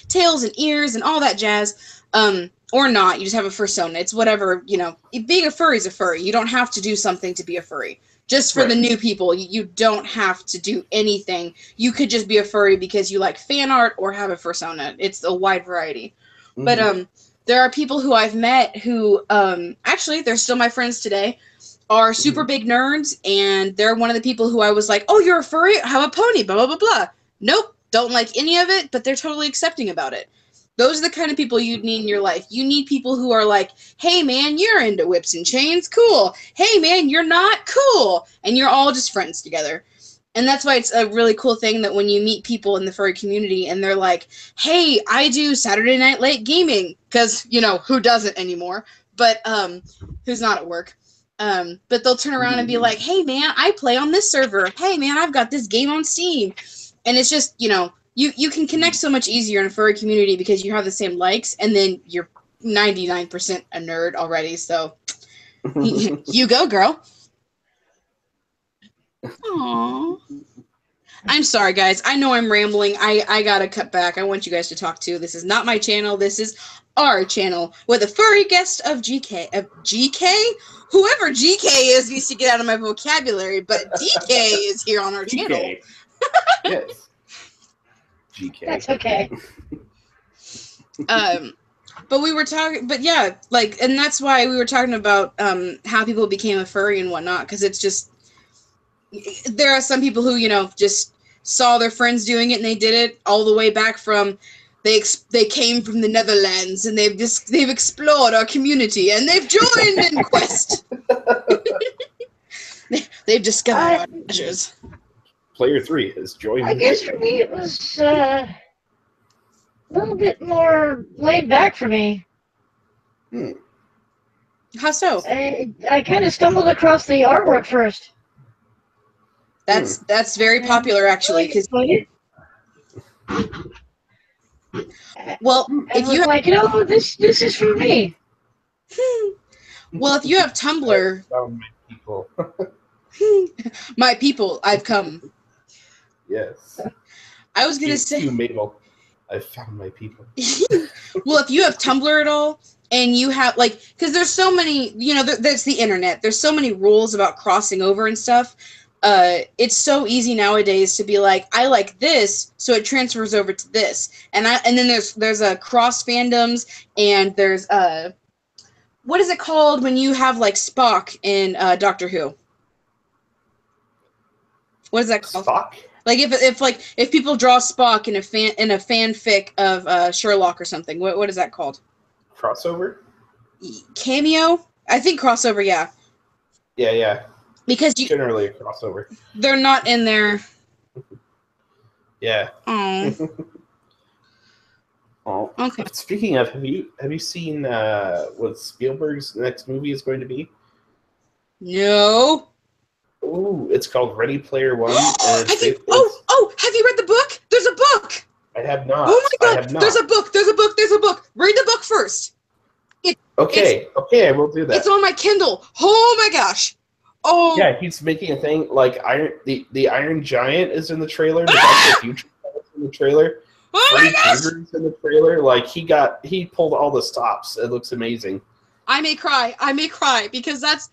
tails and ears and all that jazz, or not, you just have a fursona. It's whatever, you know. Being a furry is a furry. You don't have to do something to be a furry. Just for the new people, you don't have to do anything. You could just be a furry because you like fan art or have a fursona. It's a wide variety. Mm-hmm. But there are people who I've met who, actually, they're still my friends today, are super big nerds, and they're one of the people who I was like, oh, you're a furry? Have a pony, blah, blah, blah, blah. Nope, don't like any of it, but they're totally accepting about it. Those are the kind of people you need in your life. You need people who are like, hey, man, you're into whips and chains. Cool. Hey, man, you're not. Cool. And you're all just friends together. And that's why it's a really cool thing that when you meet people in the furry community and they're like, hey, I do Saturday Night Late Gaming. Because, you know, who doesn't anymore? But who's not at work? But they'll turn around and be like, hey, man, I play on this server. Hey, man, I've got this game on Steam. And it's just, you know, you can connect so much easier in a furry community because you have the same likes, and then you're 99% a nerd already, so you go, girl. Aww. I'm sorry, guys. I know I'm rambling. I gotta cut back. I want you guys to talk too. This is not my channel. This is our channel with a furry guest of GK. GK? Whoever GK is needs to get out of my vocabulary, but DK is here on our channel. Yes. GK. That's okay. But we were talking, but yeah, like, and that's why we were talking about how people became a furry and whatnot, because it's just, there are some people who, you know, just saw their friends doing it and they did it all the way back from, they came from the Netherlands and they've explored our community and they've joined in quest. They've discovered our treasures. Player 3 has joined. I guess for me it was a little bit more laid back for me. How so? I kind of stumbled across the artwork first. That's very popular, actually. Cause Well, if you like, oh, this is for me. Well, if you have Tumblr, Found my people. my people, I've come. Yes. I was gonna To say, you, Mabel. I found my people. well, if you have Tumblr at all, and you have like, because there's so many, there's the internet. There's so many rules about crossing over and stuff. It's so easy nowadays to be like, I like this, so it transfers over to this, and then there's a cross fandoms, and there's what is it called when you have like Spock in Doctor Who? What is that called? Spock? Like if people draw Spock in a fanfic of Sherlock or something, what is that called? Crossover? Cameo? I think crossover, yeah. Yeah. Because generally a crossover. They're not in there. Yeah. Oh. Oh. Okay. Speaking of, have you seen what Spielberg's next movie is going to be? No. Ooh, it's called Ready Player One. Have you read the book? There's a book. I have not. Oh my god! I have not. There's a book. Read the book first. Okay, I will do that. It's on my Kindle. Oh my gosh. Oh. Yeah, he's making a thing like the Iron Giant is in the trailer. The Back to the Future is in the trailer. Oh my gosh! Krueger's in the trailer. Like he pulled all the stops. It looks amazing. I may cry because that's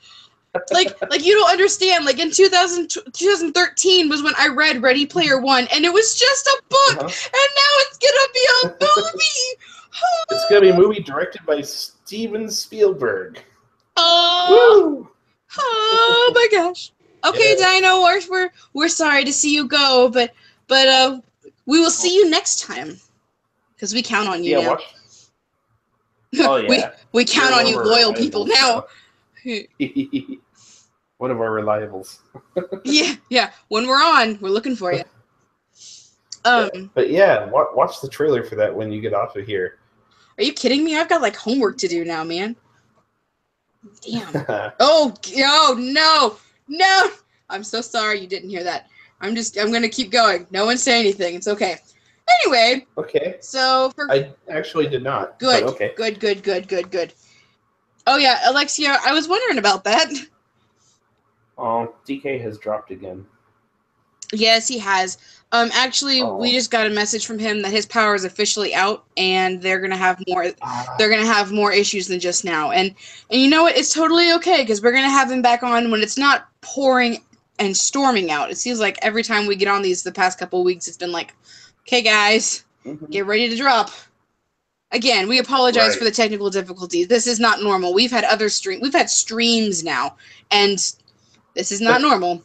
like you don't understand. Like in 2013 was when I read Ready Player One, and it was just a book, and now it's gonna be a movie. It's gonna be a movie directed by Steven Spielberg. Oh. Woo! Oh my gosh. Okay, yeah. Dino, we're sorry to see you go, but we will see you next time. Because we count on you now. Oh yeah. we count on you loyal people now. One of our reliables. yeah. When we're on, we're looking for you. But yeah, watch the trailer for that when you get off of here. Are you kidding me? I've got like homework to do now, man. Damn. Oh no. I'm so sorry you didn't hear that. I'm gonna keep going. No one say anything. It's okay. Anyway. Okay. So I actually did not. Good. Okay. Good. Oh yeah, Alexia, I was wondering about that. Oh, DK has dropped again. Yes, he has. Actually, we just got a message from him that his power is officially out, and they're gonna have more. They're gonna have more issues than just now, and you know what? It's totally okay because we're gonna have him back on when it's not pouring and storming out. It seems like every time we get on these the past couple of weeks, it's been like, okay, guys, get ready to drop. Again, we apologize for the technical difficulties. This is not normal. We've had streams now, and this is not normal.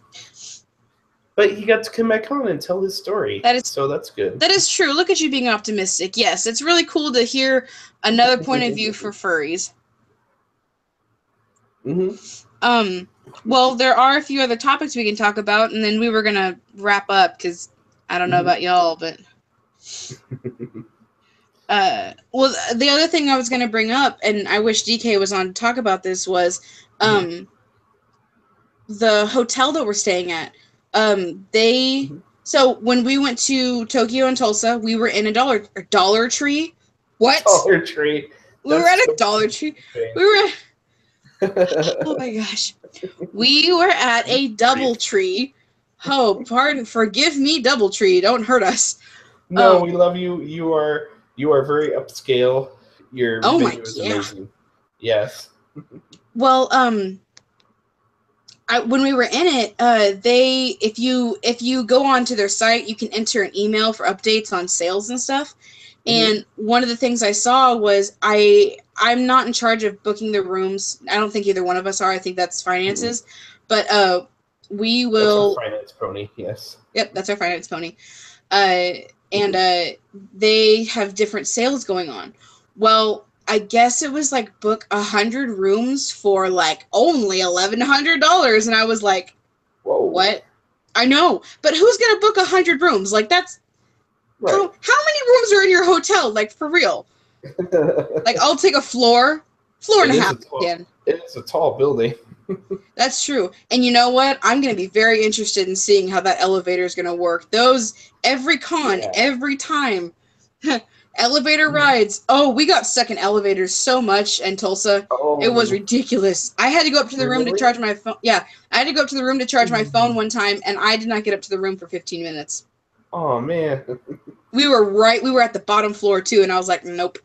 But he got to come back on and tell his story. So that's good. That is true. Look at you being optimistic. Yes, it's really cool to hear another point of view for furries. Well, there are a few other topics we can talk about, and then we were gonna wrap up because I don't know about y'all, but well, the other thing I was gonna bring up, and I wish DK was on to talk about this, was the hotel that we're staying at. So when we went to Tokyo and Tulsa, we were in a Dollar Tree. What? Dollar Tree. We were at a Dollar Tree. We were. Oh my gosh. We were at a DoubleTree. Oh, forgive me, DoubleTree. Don't hurt us. No, we love you. You are very upscale. Your video is amazing. Yes. Well, when we were in it, if you go onto their site, you can enter an email for updates on sales and stuff. And one of the things I saw was I'm not in charge of booking the rooms. I don't think either one of us are. I think that's finances. But we will. That's our finance pony. Yes. Yep, that's our finance pony. And they have different sales going on. Well, I guess it was like book 100 rooms for like only $1,100, and I was like, "Whoa, what?" I know, but who's gonna book 100 rooms? Like that's how many rooms are in your hotel? Like for real? Like I'll take a floor and a half. It's a tall building. That's true, and you know what? I'm gonna be very interested in seeing how that elevator is gonna work. Every time. Elevator rides. Oh, we got stuck in elevators so much in Tulsa. Oh, It was ridiculous. I had to go up to the room to charge my phone. Yeah, I had to go up to the room to charge my phone one time, and I did not get up to the room for 15 minutes. Oh, man. We were at the bottom floor, too, and I was like, nope.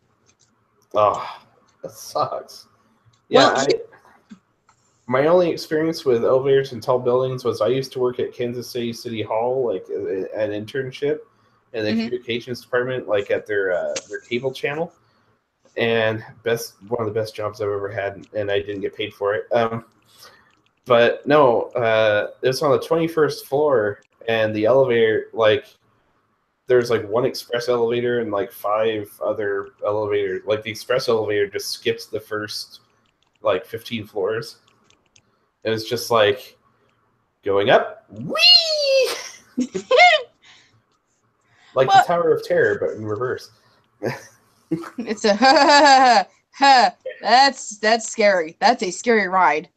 Oh, that sucks. Yeah, Well, my only experience with elevators in tall buildings was I used to work at Kansas City Hall, like an internship in the communications department, like at their cable channel, and one of the best jobs I've ever had, and I didn't get paid for it. But no, it was on the 21st floor, and the elevator, like, there's like one express elevator and like 5 other elevators. Like the express elevator just skips the first like 15 floors. It was just like going up, whee! Like the Tower of Terror, but in reverse. It's a that's scary. That's a scary ride.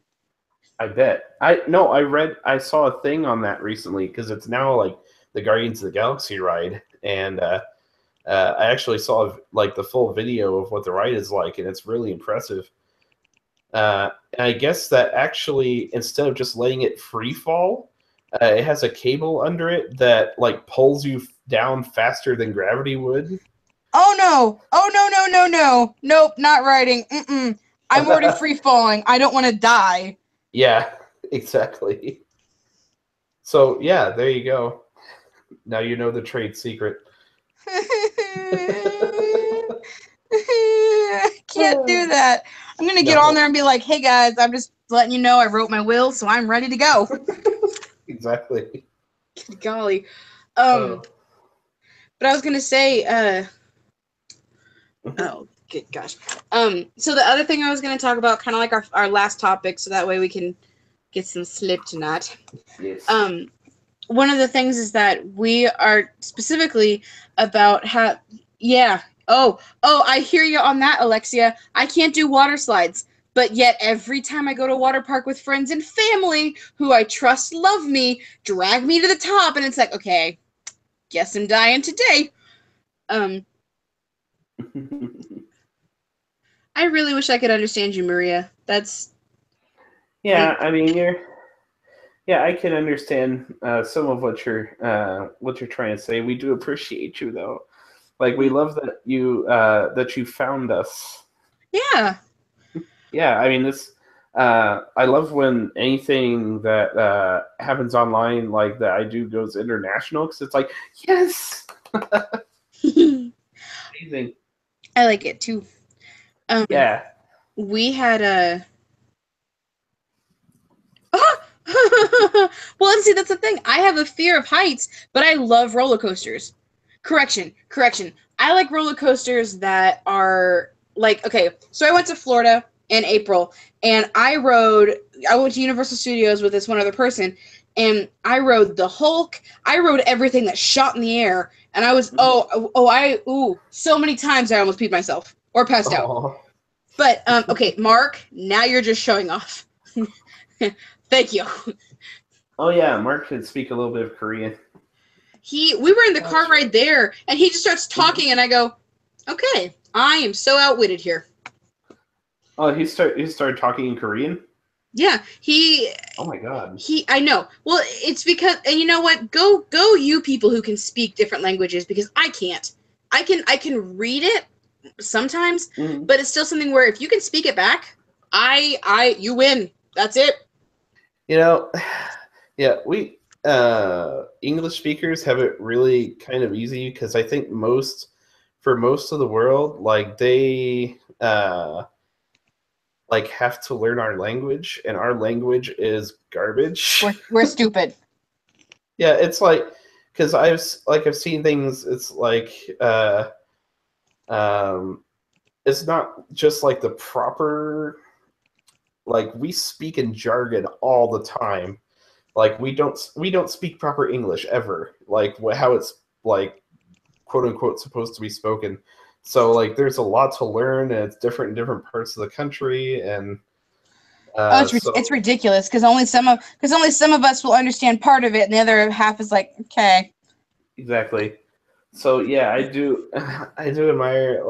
I bet. I saw a thing on that recently because it's now like the Guardians of the Galaxy ride, and I actually saw like the full video of what the ride is like, and it's really impressive. And I guess that actually, instead of just letting it free fall, it has a cable under it that like pulls you down faster than gravity would. Oh no! Oh no! Nope, not riding. I'm already free falling. I don't want to die. Yeah, exactly. So yeah, there you go. Now you know the trade secret. Can't do that. I'm gonna get on there and be like, "Hey guys, I'm just letting you know I wrote my will, so I'm ready to go." Exactly. Golly. But I was gonna say, oh, good gosh. So the other thing I was gonna talk about, kind of like our last topic, so that way we can get some sleep tonight. Yes. One of the things is that we are specifically about how, yeah. Oh, I hear you on that, Alexia. I can't do water slides, but yet every time I go to a water park with friends and family who I trust love me, drag me to the top, and it's like, okay, guess I'm dying today. I really wish I could understand you, Maria. That's... Yeah, I mean, I can understand some of what you're trying to say. We do appreciate you, though. Like, we love that you found us. Yeah. Yeah, I mean, this. I love when anything that happens online, like that I do, goes international, because it's like, yes. Amazing. I like it too. Yeah. We had a. Well, see, that's the thing. I have a fear of heights, but I love roller coasters. Correction. I like roller coasters that are like, okay, so I went to Florida in April, and I went to Universal Studios with this one other person, and I rode the Hulk. I rode everything that shot in the air, and I was, so many times I almost peed myself or passed out. But, okay, Mark, now you're just showing off. Thank you. Oh yeah, Mark can speak a little bit of Korean. We were in the car ride there, and he just starts talking, and I go, okay, I am so outwitted here. Oh, he started talking in Korean? Yeah, oh my god. I know. Well, it's because, and you know what? Go you people who can speak different languages, because I can't. I can read it sometimes, but it's still something where if you can speak it back, you win. That's it. You know, yeah, we English speakers have it really kind of easy, because I think for most of the world, like they like have to learn our language, and our language is garbage. We're stupid. Yeah, it's like, because I've seen things. It's like it's not just like the proper. Like, we speak in jargon all the time. Like, we don't speak proper English ever. Like, how it's, like, quote unquote supposed to be spoken. So, like, there's a lot to learn, and it's different in different parts of the country, and it's ridiculous, because only some of us will understand part of it, and the other half is like, okay. Exactly. So yeah, I do I do admire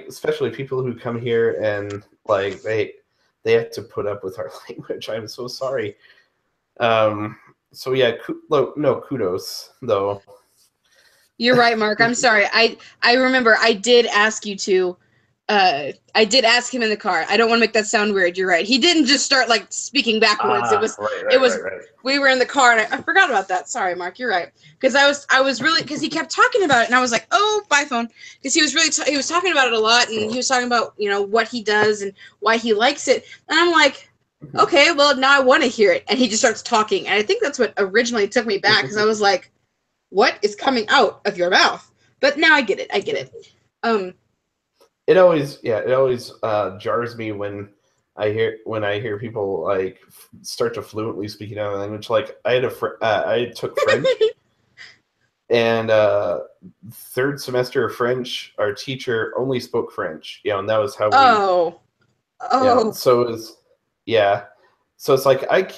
especially people who come here and like they have to put up with our language. I'm so sorry. So yeah, no kudos though. You're right, Mark. I'm sorry. I remember I did ask you to. I did ask him in the car. I don't want to make that sound weird. You're right. He didn't just start like speaking backwards. It was Right. we were in the car and I forgot about that. Sorry, Mark. You're right. Because I was really because he kept talking about it and I was like, oh, bye phone. Because he was really he was talking about it a lot and he was talking about what he does and why he likes it and I'm like, okay, well now I want to hear it and he just starts talking and I think that's what originally took me back because I was like, what is coming out of your mouth? But now I get it. It always jars me when I hear people like start to fluently speak another language. Like I took French, and third semester of French, our teacher only spoke French. And that was how we. Yeah, so it was, so it's like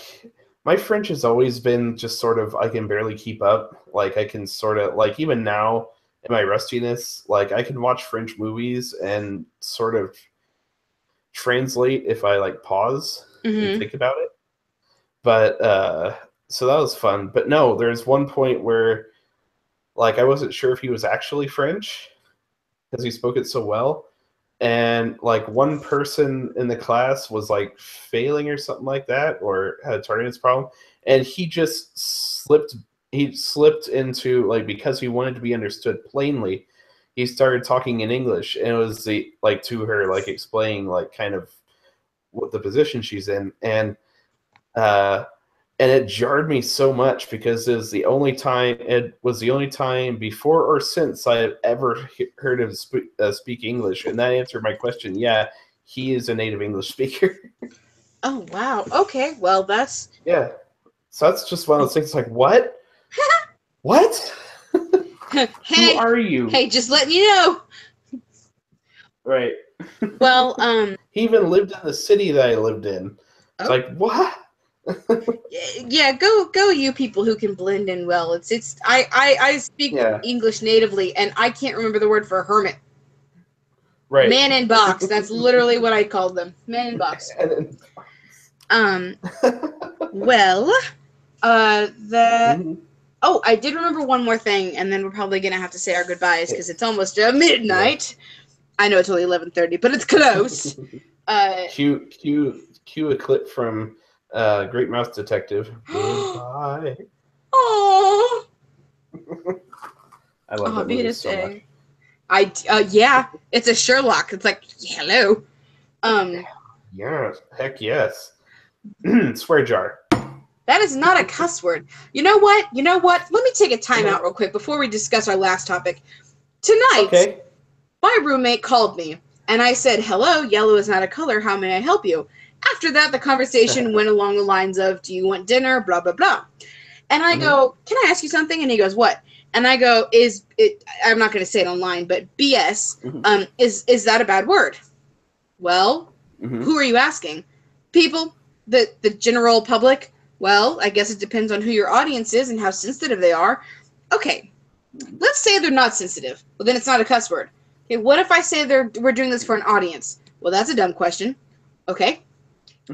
my French has always been just sort of I can barely keep up. Like I can sort of like even now. In my rustiness, like I can watch French movies and sort of translate if I like pause and think about it. But so that was fun. But no, there's one point where like I wasn't sure if he was actually French because he spoke it so well. And like one person in the class was like failing or something like that or had a tardiness problem. And he just slipped into like because he wanted to be understood plainly he started talking in English and it was to her like explaining like kind of what the position she's in and it jarred me so much because it was the only time before or since I've ever heard him speak English and that answered my question. Yeah, he is a native English speaker. Oh wow, okay, well that's so that's just one of those things like what What? Hey, who are you? Hey, just letting you know. Right. Well, he even lived in the city that I lived in. It's like what? Yeah, go you people who can blend in well. I speak English natively and I can't remember the word for hermit. Right. Man in box. That's literally what I called them. Man in box. Well, Oh, I did remember one more thing, and then we're probably gonna have to say our goodbyes because it's almost midnight. Yeah. I know it's only 11:30, but it's close. Cue a clip from Great Mouse Detective. Goodbye. Aww. I love that movie so much. Yeah, it's a Sherlock. It's like hello. Yes, heck yes. Swear jar. That is not a cuss word. You know what? Let me take a time out real quick before we discuss our last topic. Tonight, my roommate called me, and I said, hello, yellow is not a color. How may I help you? After that, the conversation went along the lines of, do you want dinner? Blah, blah, blah. And I go, can I ask you something? And he goes, what? And I go, I'm not going to say it online, but BS, is that a bad word? Well, who are you asking? People, the general public? Well, I guess it depends on who your audience is and how sensitive they are. Okay, let's say they're not sensitive. Well, then it's not a cuss word. Okay, what if I say we're doing this for an audience? Well, that's a dumb question. Okay,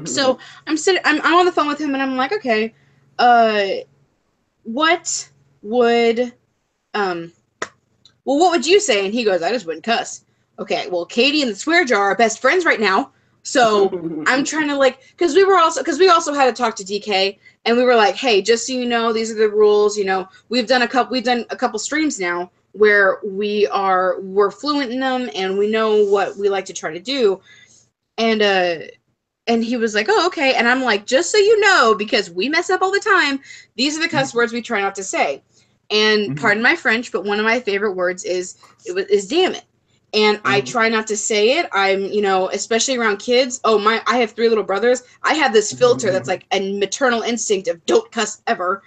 so I'm on the phone with him and I'm like, okay, what would you say? And he goes, I just wouldn't cuss. Okay, well, Katie and the swear jar are best friends right now. So I'm trying to because we also had to talk to DK and we were like, hey, just so you know, these are the rules. We've done a couple streams now where we're fluent in them and we know what we like to try to do. And he was like, oh, okay. And I'm like, just so you know, because we mess up all the time, these are the cuss words we try not to say. And pardon my French, but one of my favorite words is damn it. And I try not to say it. I'm, especially around kids. I have 3 little brothers. I have this filter that's like a maternal instinct of don't cuss ever.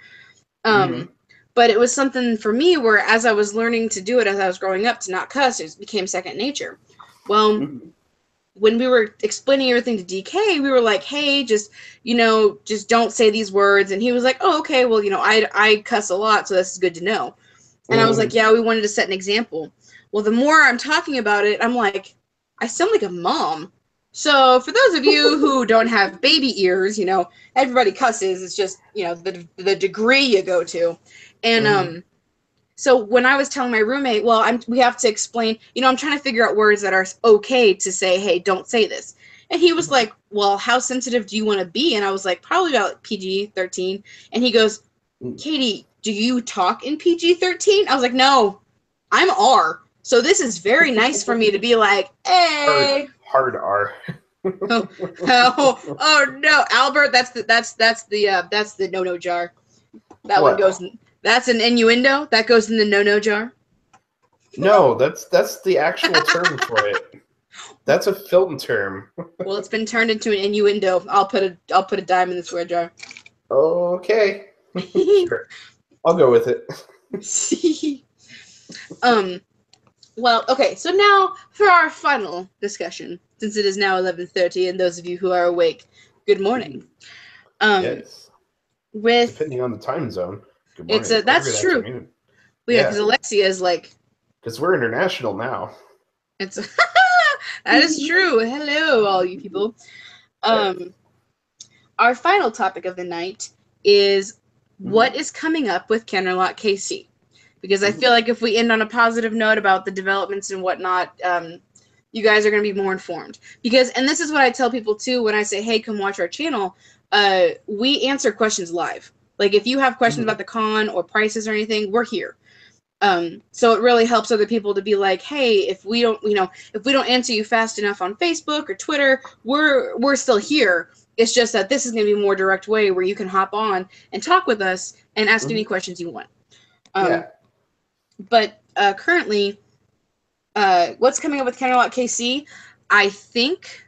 But it was something for me where as I was learning to do it as I was growing up to not cuss, it became second nature. Well, when we were explaining everything to DK, we were like, hey, just don't say these words. And he was like, oh, okay, well, I cuss a lot, so this is good to know. And I was like, yeah, we wanted to set an example. Well, the more I'm talking about it, I'm like, I sound like a mom. So for those of you who don't have baby ears, everybody cusses. It's just, the degree you go to. And so when I was telling my roommate, well, we have to explain, I'm trying to figure out words that are okay to say, hey, don't say this. And he was like, well, how sensitive do you want to be? And I was like, probably about PG-13. And he goes, Katie, do you talk in PG-13? I was like, no, I'm R. So this is very nice for me to be like, hey. Hard R. oh no, Albert, that's the no jar. That What? one goes. That's an innuendo. That goes in the no jar. No, that's the actual term for it. That's a film term. Well, it's been turned into an innuendo. I'll put a dime in the swear jar. Okay. Sure. I'll go with it. Well, okay, so now for our final discussion, since it is now 11:30, and those of you who are awake, good morning. Yes. With depending on the time zone. Good morning. That's true. Well, yeah, because Alexia is like. Because we're international now. It's that is true. Hello, all you people. Our final topic of the night is what is coming up with Kennerlock KC. Because I feel like if we end on a positive note about the developments and whatnot, you guys are going to be more informed. And this is what I tell people too when I say, hey, come watch our channel. We answer questions live. Like if you have questions about the con or prices or anything, we're here. So it really helps other people to be like, hey, if we don't answer you fast enough on Facebook or Twitter, we're still here. It's just that this is going to be a more direct way where you can hop on and talk with us and ask any questions you want. But currently, what's coming up with Kennerlock KC? I think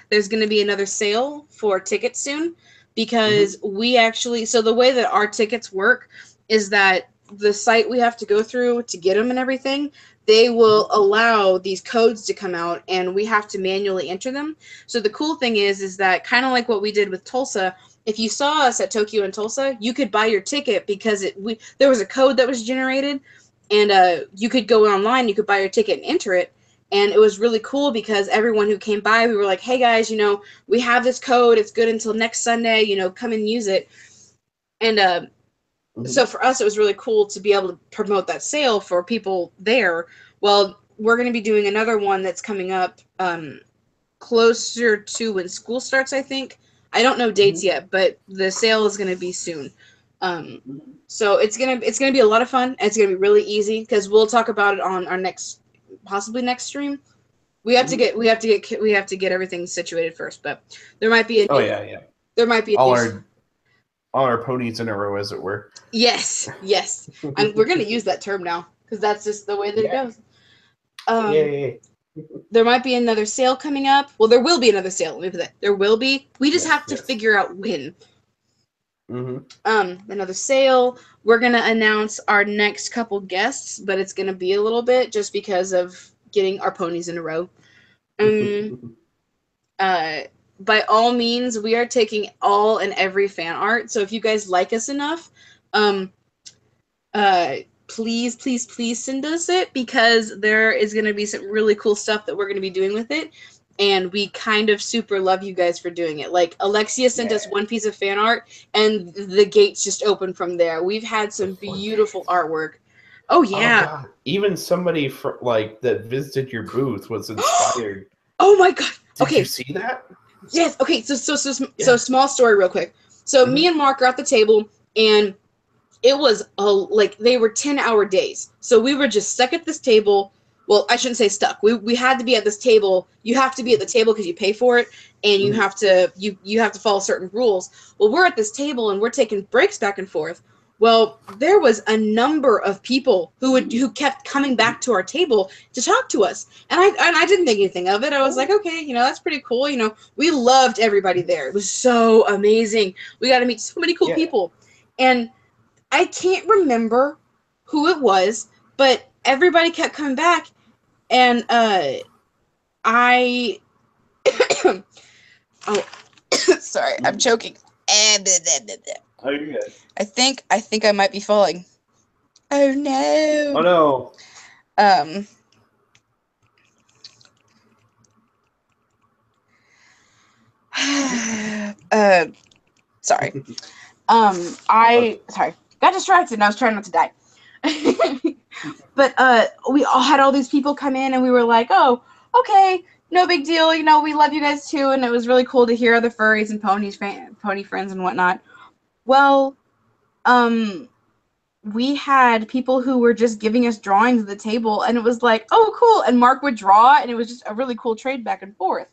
there's going to be another sale for tickets soon because we actually. So the way that our tickets work is that the site we have to go through to get them and everything, they will allow these codes to come out and we have to manually enter them. So the cool thing is that kind of like what we did with Tulsa, if you saw us at Tokyo and Tulsa, you could buy your ticket because there was a code that was generated and you could go online, you could buy your ticket and enter it. And it was really cool because everyone who came by, we were like, hey guys, we have this code. It's good until next Sunday, come and use it. And so for us, it was really cool to be able to promote that sale for people there. Well, we're going to be doing another one that's coming up closer to when school starts, I think. I don't know dates yet, but the sale is going to be soon. So it's gonna be a lot of fun. It's going to be really easy because we'll talk about it on our possibly next stream. We have to get everything situated first, but there might be there might be all our ponies in a row, as it were. Yes. We're going to use that term now because that's just the way that it goes. Yay. There might be another sale coming up. Well, there will be another sale. Let me put that. There will be. We just have to figure out when. Another sale. We're going to announce our next couple guests, but it's going to be a little bit just because of getting our ponies in a row. By all means, we are taking all and every fan art. So if you guys like us enough, please send us it because there is going to be some really cool stuff that we're going to be doing with it. And we kind of super love you guys for doing it. Like Alexia sent us one piece of fan art and the gates just opened from there. We've had some beautiful artwork. Oh yeah. Oh, God. Even somebody that visited your booth was inspired. Oh my God. Did you see that? Yes. Okay. So small story real quick. So me and Mark are at the table and it was they were 10-hour days. So we were just stuck at this table. Well, I shouldn't say stuck. We had to be at this table. You have to be at the table because you pay for it and you have to you have to follow certain rules. Well, we're at this table and we're taking breaks back and forth. Well, there was a number of people who kept coming back to our table to talk to us. And I didn't think anything of it. I was like, okay, that's pretty cool. We loved everybody there. It was so amazing. We got to meet so many cool people. And I can't remember who it was, but everybody kept coming back. And I Oh, sorry, I'm choking. Oh, you're good. I think I might be falling. Oh no. Oh no. Sorry. Sorry. Got distracted and I was trying not to die. But we all had all these people come in and we were like, oh, okay, no big deal. You know, we love you guys too. And it was really cool to hear other furries and pony friends and whatnot. Well, we had people who were just giving us drawings at the table and it was like, oh, cool. And Mark would draw and it was just a really cool trade back and forth.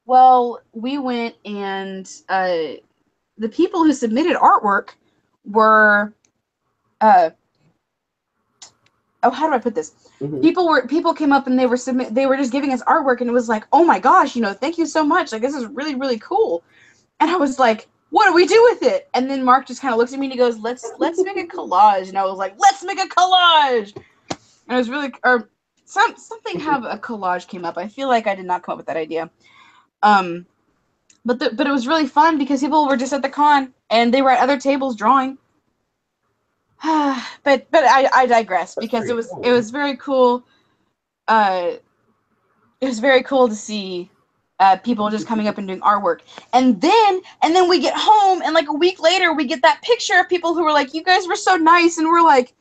Well, we went and the people who submitted artwork were how do I put this? Mm-hmm. People came up and they were just giving us artwork and it was like, oh my gosh, you know, thank you so much. Like, this is really, really cool. And I was like, what do we do with it? And then Mark just kind of looks at me and he goes, let's make a collage. And I was like, let's make a collage. And it was really, or something have a collage came up. I feel like I did not come up with that idea. But it was really fun because people were just at the con and they were at other tables drawing. but I digress because it was very cool. It was very cool to see people just coming up and doing artwork. And then we get home and like a week later we get that picture of people who were like, you guys were so nice, and we're like,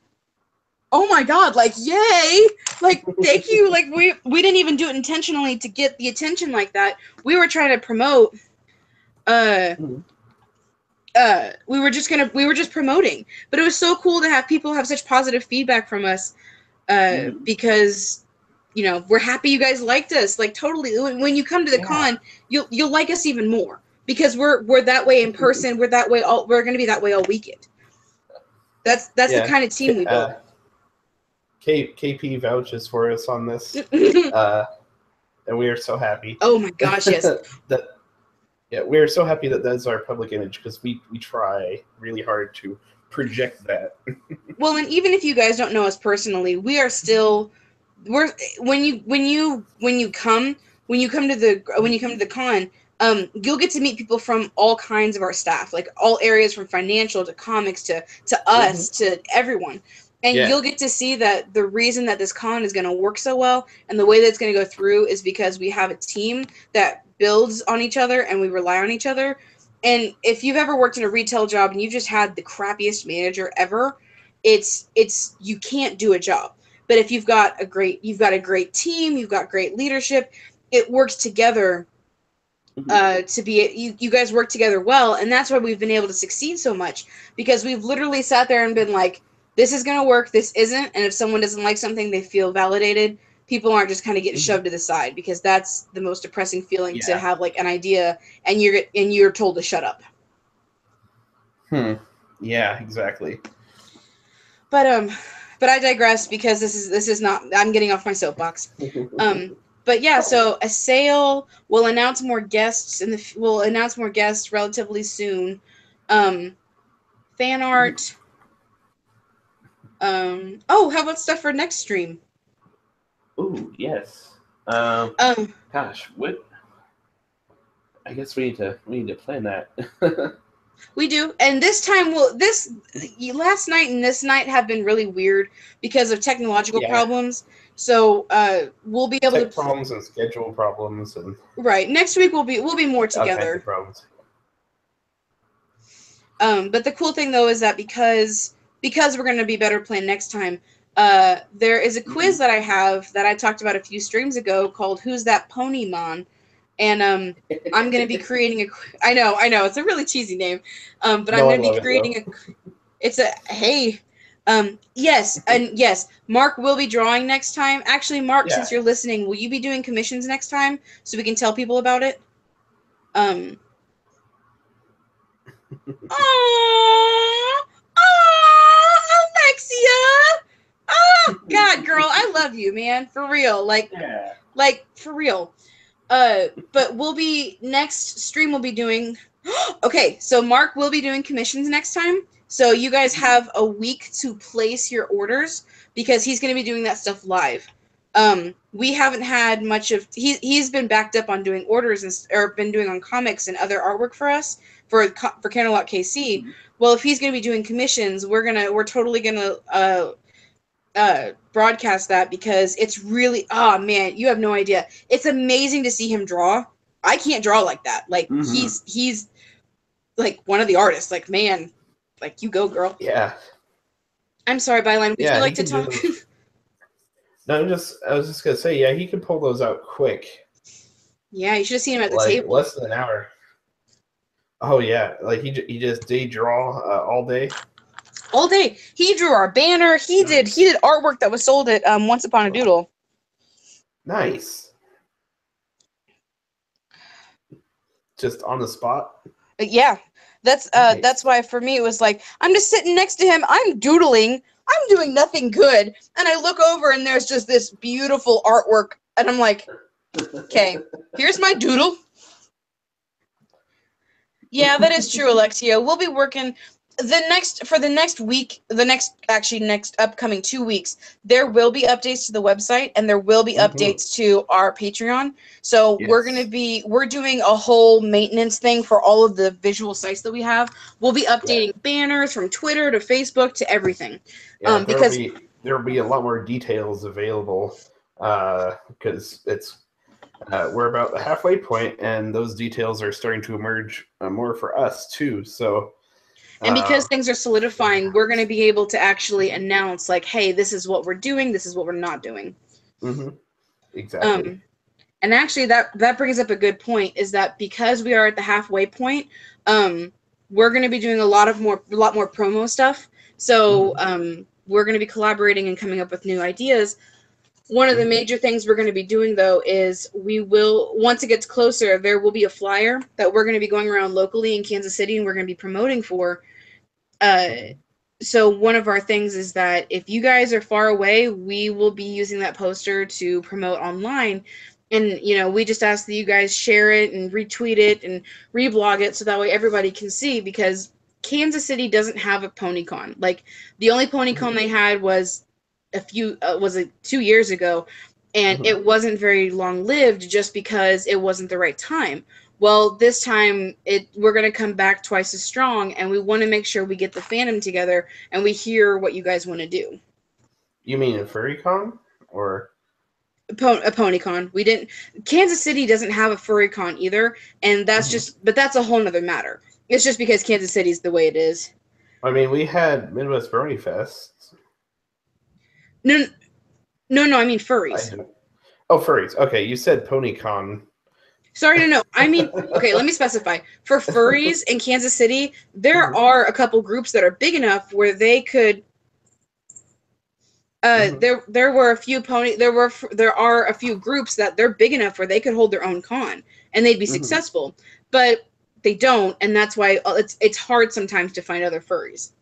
oh my god, like, yay, like, thank you. Like, we didn't even do it intentionally to get the attention like that. We were trying to promote we were just promoting, but it was so cool to have people have such positive feedback from us because, you know, we're happy you guys liked us. Like, totally, when you come to the con, you'll like us even more because we're that way in person. We're that way we're going to be that way all weekend. That's the kind of team we built. KP vouches for us on this, and we are so happy. Oh my gosh, yes. We are so happy that that's our public image because we try really hard to project that. Well, and even if you guys don't know us personally, when you come to the con, you'll get to meet people from all kinds of our staff, like all areas from financial to comics to us to everyone. And you'll get to see that the reason that this con is going to work so well and the way that it's going to go through is because we have a team that builds on each other and we rely on each other. And if you've ever worked in a retail job and you just had the crappiest manager ever, it's you can't do a job. But if you've got a great team, you've got great leadership, it works together you guys work together well, and that's why we've been able to succeed so much, because we've literally sat there and been like, this is going to work, this isn't, and if someone doesn't like something, they feel validated. People aren't just kind of getting shoved to the side, because that's the most depressing feeling, to have like an idea and you're told to shut up. Yeah, exactly. But I digress, because this is not, I'm getting off my soapbox. But yeah, so a sale, we'll announce more guests relatively soon. Fan art. How about stuff for next stream? Ooh, yes. Gosh, what? I guess we need to plan that. We do, and this time last night and this night have been really weird because of technological problems. So we'll be able to problems and schedule problems and next week we'll be more together. Problems. But the cool thing though is that because we're going to be better planned next time, there is a quiz that I have that I talked about a few streams ago called Who's That Pony Mon? And I'm going to be creating I know, it's a really cheesy name. But I'm going to be creating yes, Mark will be drawing next time. Actually, Mark, since you're listening, will you be doing commissions next time so we can tell people about it? Alexia! Oh, God, girl, I love you, man. For real. Like, for real. But next stream we'll be doing, okay, so Mark will be doing commissions next time. So you guys have a week to place your orders because he's going to be doing that stuff live. We haven't had much of he's been backed up on doing orders or been doing on comics and other artwork for us for Candlelight KC. Well, if he's going to be doing commissions, we're totally going to broadcast that, because it's really, oh man, you have no idea. It's amazing to see him draw. I can't draw like that. Like he's like one of the artists. Like, man, like, you go, girl. Yeah. I'm sorry, Byline. Would you like to talk? No, I was just gonna say, yeah, he can pull those out quick. Yeah, you should have seen him at the like table. Less than an hour. Oh yeah, like he just day draw all day. All day. He drew our banner. He did artwork that was sold at Once Upon a Doodle. Nice. Just on the spot. Yeah, that's why for me it was like, I'm just sitting next to him. I'm doodling. I'm doing nothing good, and I look over and there's just this beautiful artwork, and I'm like, okay, here's my doodle. Yeah, that is true, Alexia. We'll be working next upcoming 2 weeks. There will be updates to the website, and there will be updates to our Patreon. So we're doing a whole maintenance thing for all of the visual sites that we have. We'll be updating banners from Twitter to Facebook to everything. Yeah, because there'll be a lot more details available, because it's we're about the halfway point, and those details are starting to emerge more for us too. So, and because things are solidifying, we're going to be able to actually announce, like, hey, this is what we're doing, this is what we're not doing. Exactly. And actually, that brings up a good point, is that because we are at the halfway point, we're going to be doing a lot more promo stuff. So we're going to be collaborating and coming up with new ideas. One of the major things we're going to be doing, though, is we will, once it gets closer, there will be a flyer that we're going to be going around locally in Kansas City, and we're going to be promoting for. So one of our things is that if you guys are far away, we will be using that poster to promote online. And, we just ask that you guys share it and retweet it and reblog it, so that way everybody can see, because Kansas City doesn't have a PonyCon. Like, the only PonyCon they had was 2 years ago, and it wasn't very long-lived just because it wasn't the right time. Well, this time we're going to come back twice as strong, and we want to make sure we get the fandom together and we hear what you guys want to do. You mean a FurryCon or a PonyCon? Kansas City doesn't have a FurryCon either, and that's but that's a whole nother matter. It's just because Kansas City's the way it is. I mean, we had Midwest Brony Fest. No, I mean furries. Oh, furries. Okay, you said PonyCon. Sorry, no. I mean, okay, let me specify. For furries in Kansas City, there are a couple groups that are big enough where they could. There are a few groups that they're big enough where they could hold their own con and they'd be successful, but they don't, and that's why it's hard sometimes to find other furries.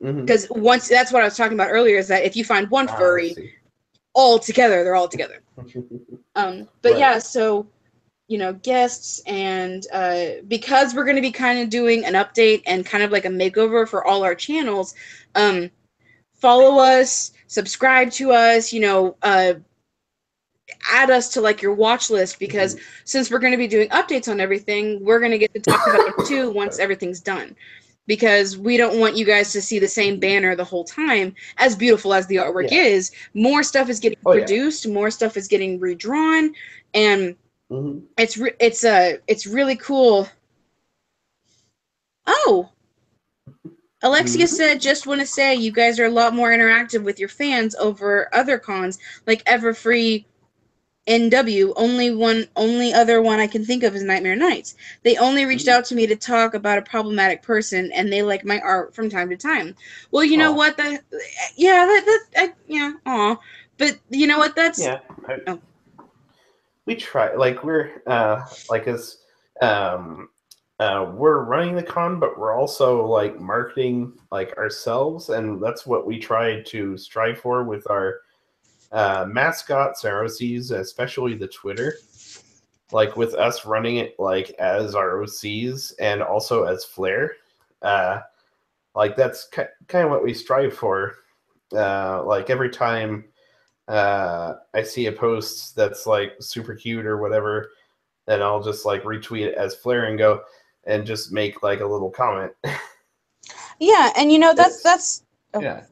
Because that's what I was talking about earlier, is that if you find one furry, they're all together. But yeah, so guests, and because we're going to be kind of doing an update and kind of like a makeover for all our channels, follow us, subscribe to us, add us to like your watch list, because since we're going to be doing updates on everything, we're going to get to talk about it too once everything's done. Because we don't want you guys to see the same banner the whole time. As beautiful as the artwork is, more stuff is getting produced, more stuff is getting redrawn, and it's really cool. Oh, Alexia said, just want to say you guys are a lot more interactive with your fans over other cons, like Everfree NW. Only other one I can think of is Nightmare Nights. They only reached out to me to talk about a problematic person, and they like my art from time to time. Well, you know what? But you know what? That's we try. Like, we're we're running the con, but we're also like marketing like ourselves, and that's what we try to strive for with our mascots, our OCs, especially the Twitter. Like, with us running it like as our OCs and also as Flair, like that's kind of what we strive for. Like, every time I see a post that's like super cute or whatever, and I'll just like retweet it as Flare and go and just make like a little comment. Yeah, and that's oh. Yeah.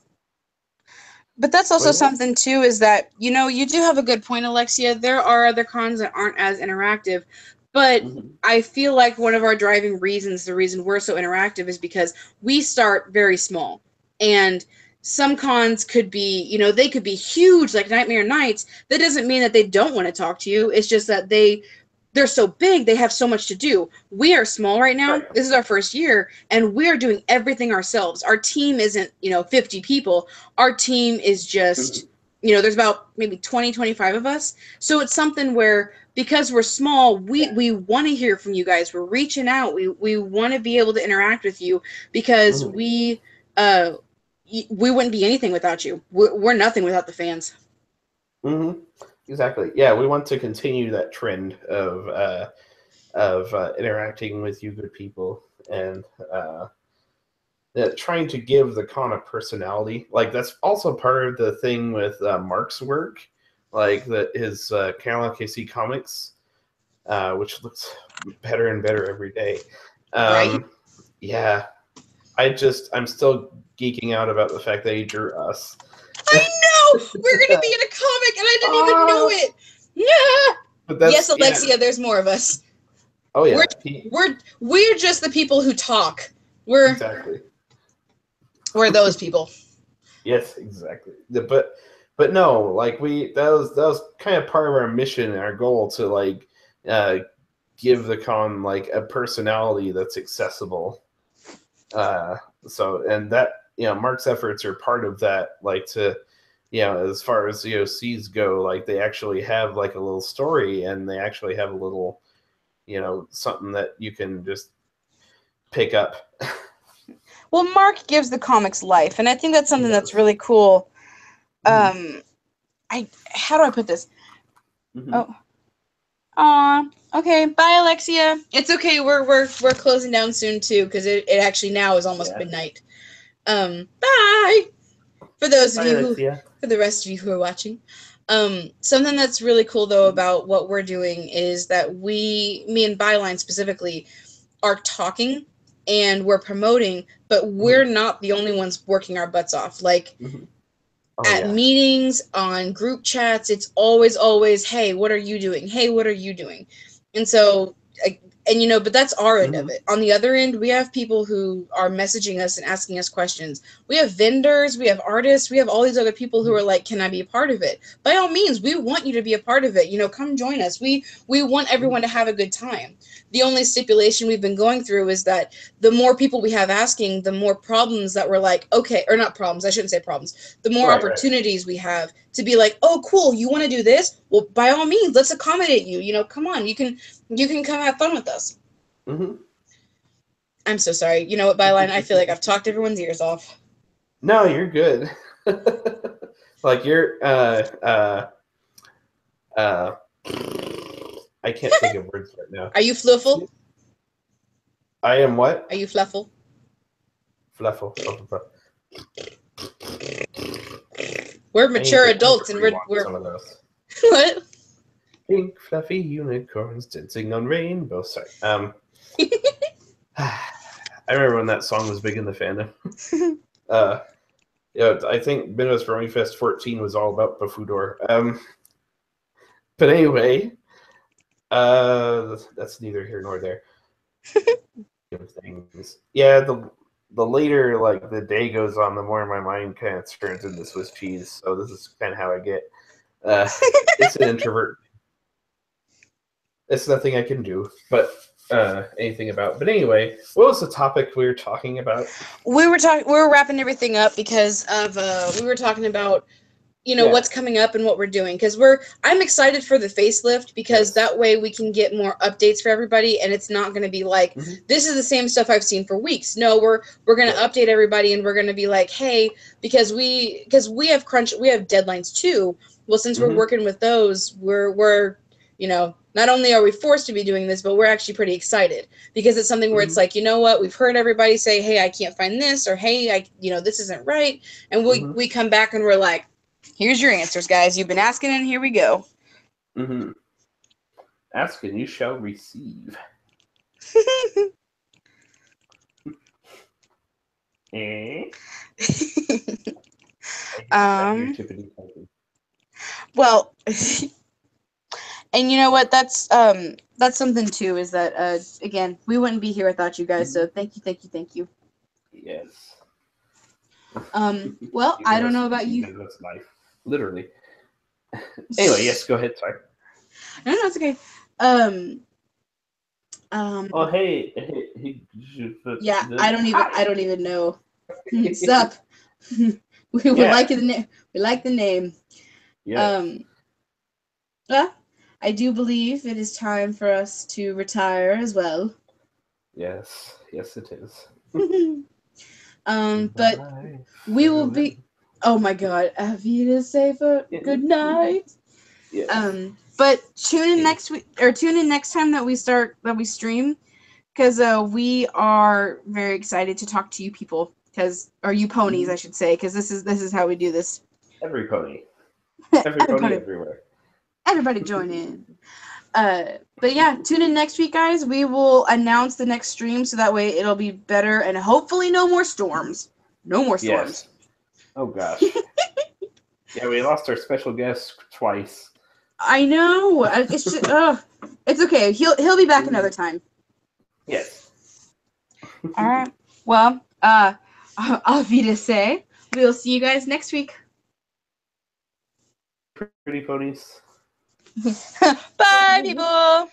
But that's also something too, is that you do have a good point, Alexia. There are other cons that aren't as interactive, but I feel like one of our driving reasons, the reason we're so interactive, is because we start very small, and some cons could be, they could be huge, like Nightmare Nights. That doesn't mean that they don't want to talk to you. It's just that they're so big, they have so much to do. We are small right now. Right. This is our first year, and we are doing everything ourselves. Our team isn't, 50 people. Our team is just, there's about maybe 20, 25 of us. So it's something where, because we're small, we want to hear from you guys. We're reaching out. We want to be able to interact with you, because we wouldn't be anything without you. We're nothing without the fans. Mm-hmm. Exactly. Yeah, we want to continue that trend of interacting with you good people, and trying to give the con a personality. Like, that's also part of the thing with Mark's work, like his Carolina KC comics, which looks better and better every day. Right? Yeah. I'm still geeking out about the fact that he drew us. I know! We're going to be in a comic, and I didn't even know it! Yeah! But yes, Alexia, there's more of us. Oh, yeah. We're just the people who talk. Exactly. We're those people. Yes, exactly. But no, like, that was kind of part of our mission and our goal to, like, give the con, like, a personality that's accessible. And that, Mark's efforts are part of that, like, to, as far as the OCs go, like, they actually have like a little story, and they actually have a little, something that you can just pick up. Well, Mark gives the comics life, and I think that's something that's really cool. How do I put this? Okay, bye, Alexia. It's okay. We're closing down soon too, because it actually now is almost midnight. Bye. For those of you for the rest of you who are watching. Something that's really cool though about what we're doing is that me and Byline specifically, are talking and we're promoting, but we're not the only ones working our butts off. Like, at meetings, on group chats, it's always, hey, what are you doing? Hey, what are you doing? And so, but that's our end of it. On the other end, we have people who are messaging us and asking us questions. We have vendors, we have artists, we have all these other people who are like, can I be a part of it? By all means, we want you to be a part of it. Come join us. We want everyone to have a good time. The only stipulation we've been going through is that the more people we have asking, the more problems that we're like, okay, or not problems, I shouldn't say problems, the more opportunities we have to be like, oh, cool, you want to do this? Well, by all means, let's accommodate you. Come on, you can come have fun with us. I'm so sorry. You know what, Byline? I feel like I've talked everyone's ears off. No, you're good. Like, you're I can't think of words right now. Are you flufful? I am what? Are you flufful? Fluffle. We're mature adults, and we're some of those. What? Pink fluffy unicorns dancing on rainbows. Sorry. I remember when that song was big in the fandom. I think Midwest Romy Fest 14 was all about Bafudor. But anyway, that's neither here nor there. Things. Yeah, the later, like, the day goes on, the more my mind kind of turns into Swiss cheese. So this is kind of how I get. It's an introvert. It's nothing I can do, but anything about. But anyway, what was the topic we were talking about? We were wrapping everything up because of we were talking about what's coming up and what we're doing, because I'm excited for the facelift, because that way we can get more updates for everybody, and it's not going to be like this is the same stuff I've seen for weeks. No, we're going to update everybody, and we're going to be like, hey, because we have deadlines too. Well, since we're working with those, we're not only are we forced to be doing this, but we're actually pretty excited, because it's something where it's like, what, we've heard everybody say, hey, I can't find this, or hey, this isn't right, and we come back and we're like, Here's your answers, guys. You've been asking, and here we go. Mm-hmm. Ask and you shall receive. Eh? Well, and you know what? That's something too. Is that again, we wouldn't be here without you guys. So thank you. Yes. Well, I don't know about you. That's life, literally. Anyway, yes. Go ahead. Sorry. No, it's okay. Oh, hey. Yeah, I don't even know. Sup? we like the name. We like the name. Yes. I do believe it is time for us to retire as well. Yes, it is. But we will be. Oh my God, Avita say for good night. Yes. But tune in next week, or tune in next time that we stream, because we are very excited to talk to you people, or you ponies, I should say, because this is how we do this. Every pony. Every pony everywhere. Everybody join in. But yeah, tune in next week, guys. We will announce the next stream, so that way it'll be better, and hopefully no more storms. No more storms. Yes. Oh gosh. Yeah, we lost our special guest twice. I know. It's just, it's okay. He'll be back another time. Yes. All right. Well, auf Wiedersehen. We'll see you guys next week. Pretty ponies. Bye, people.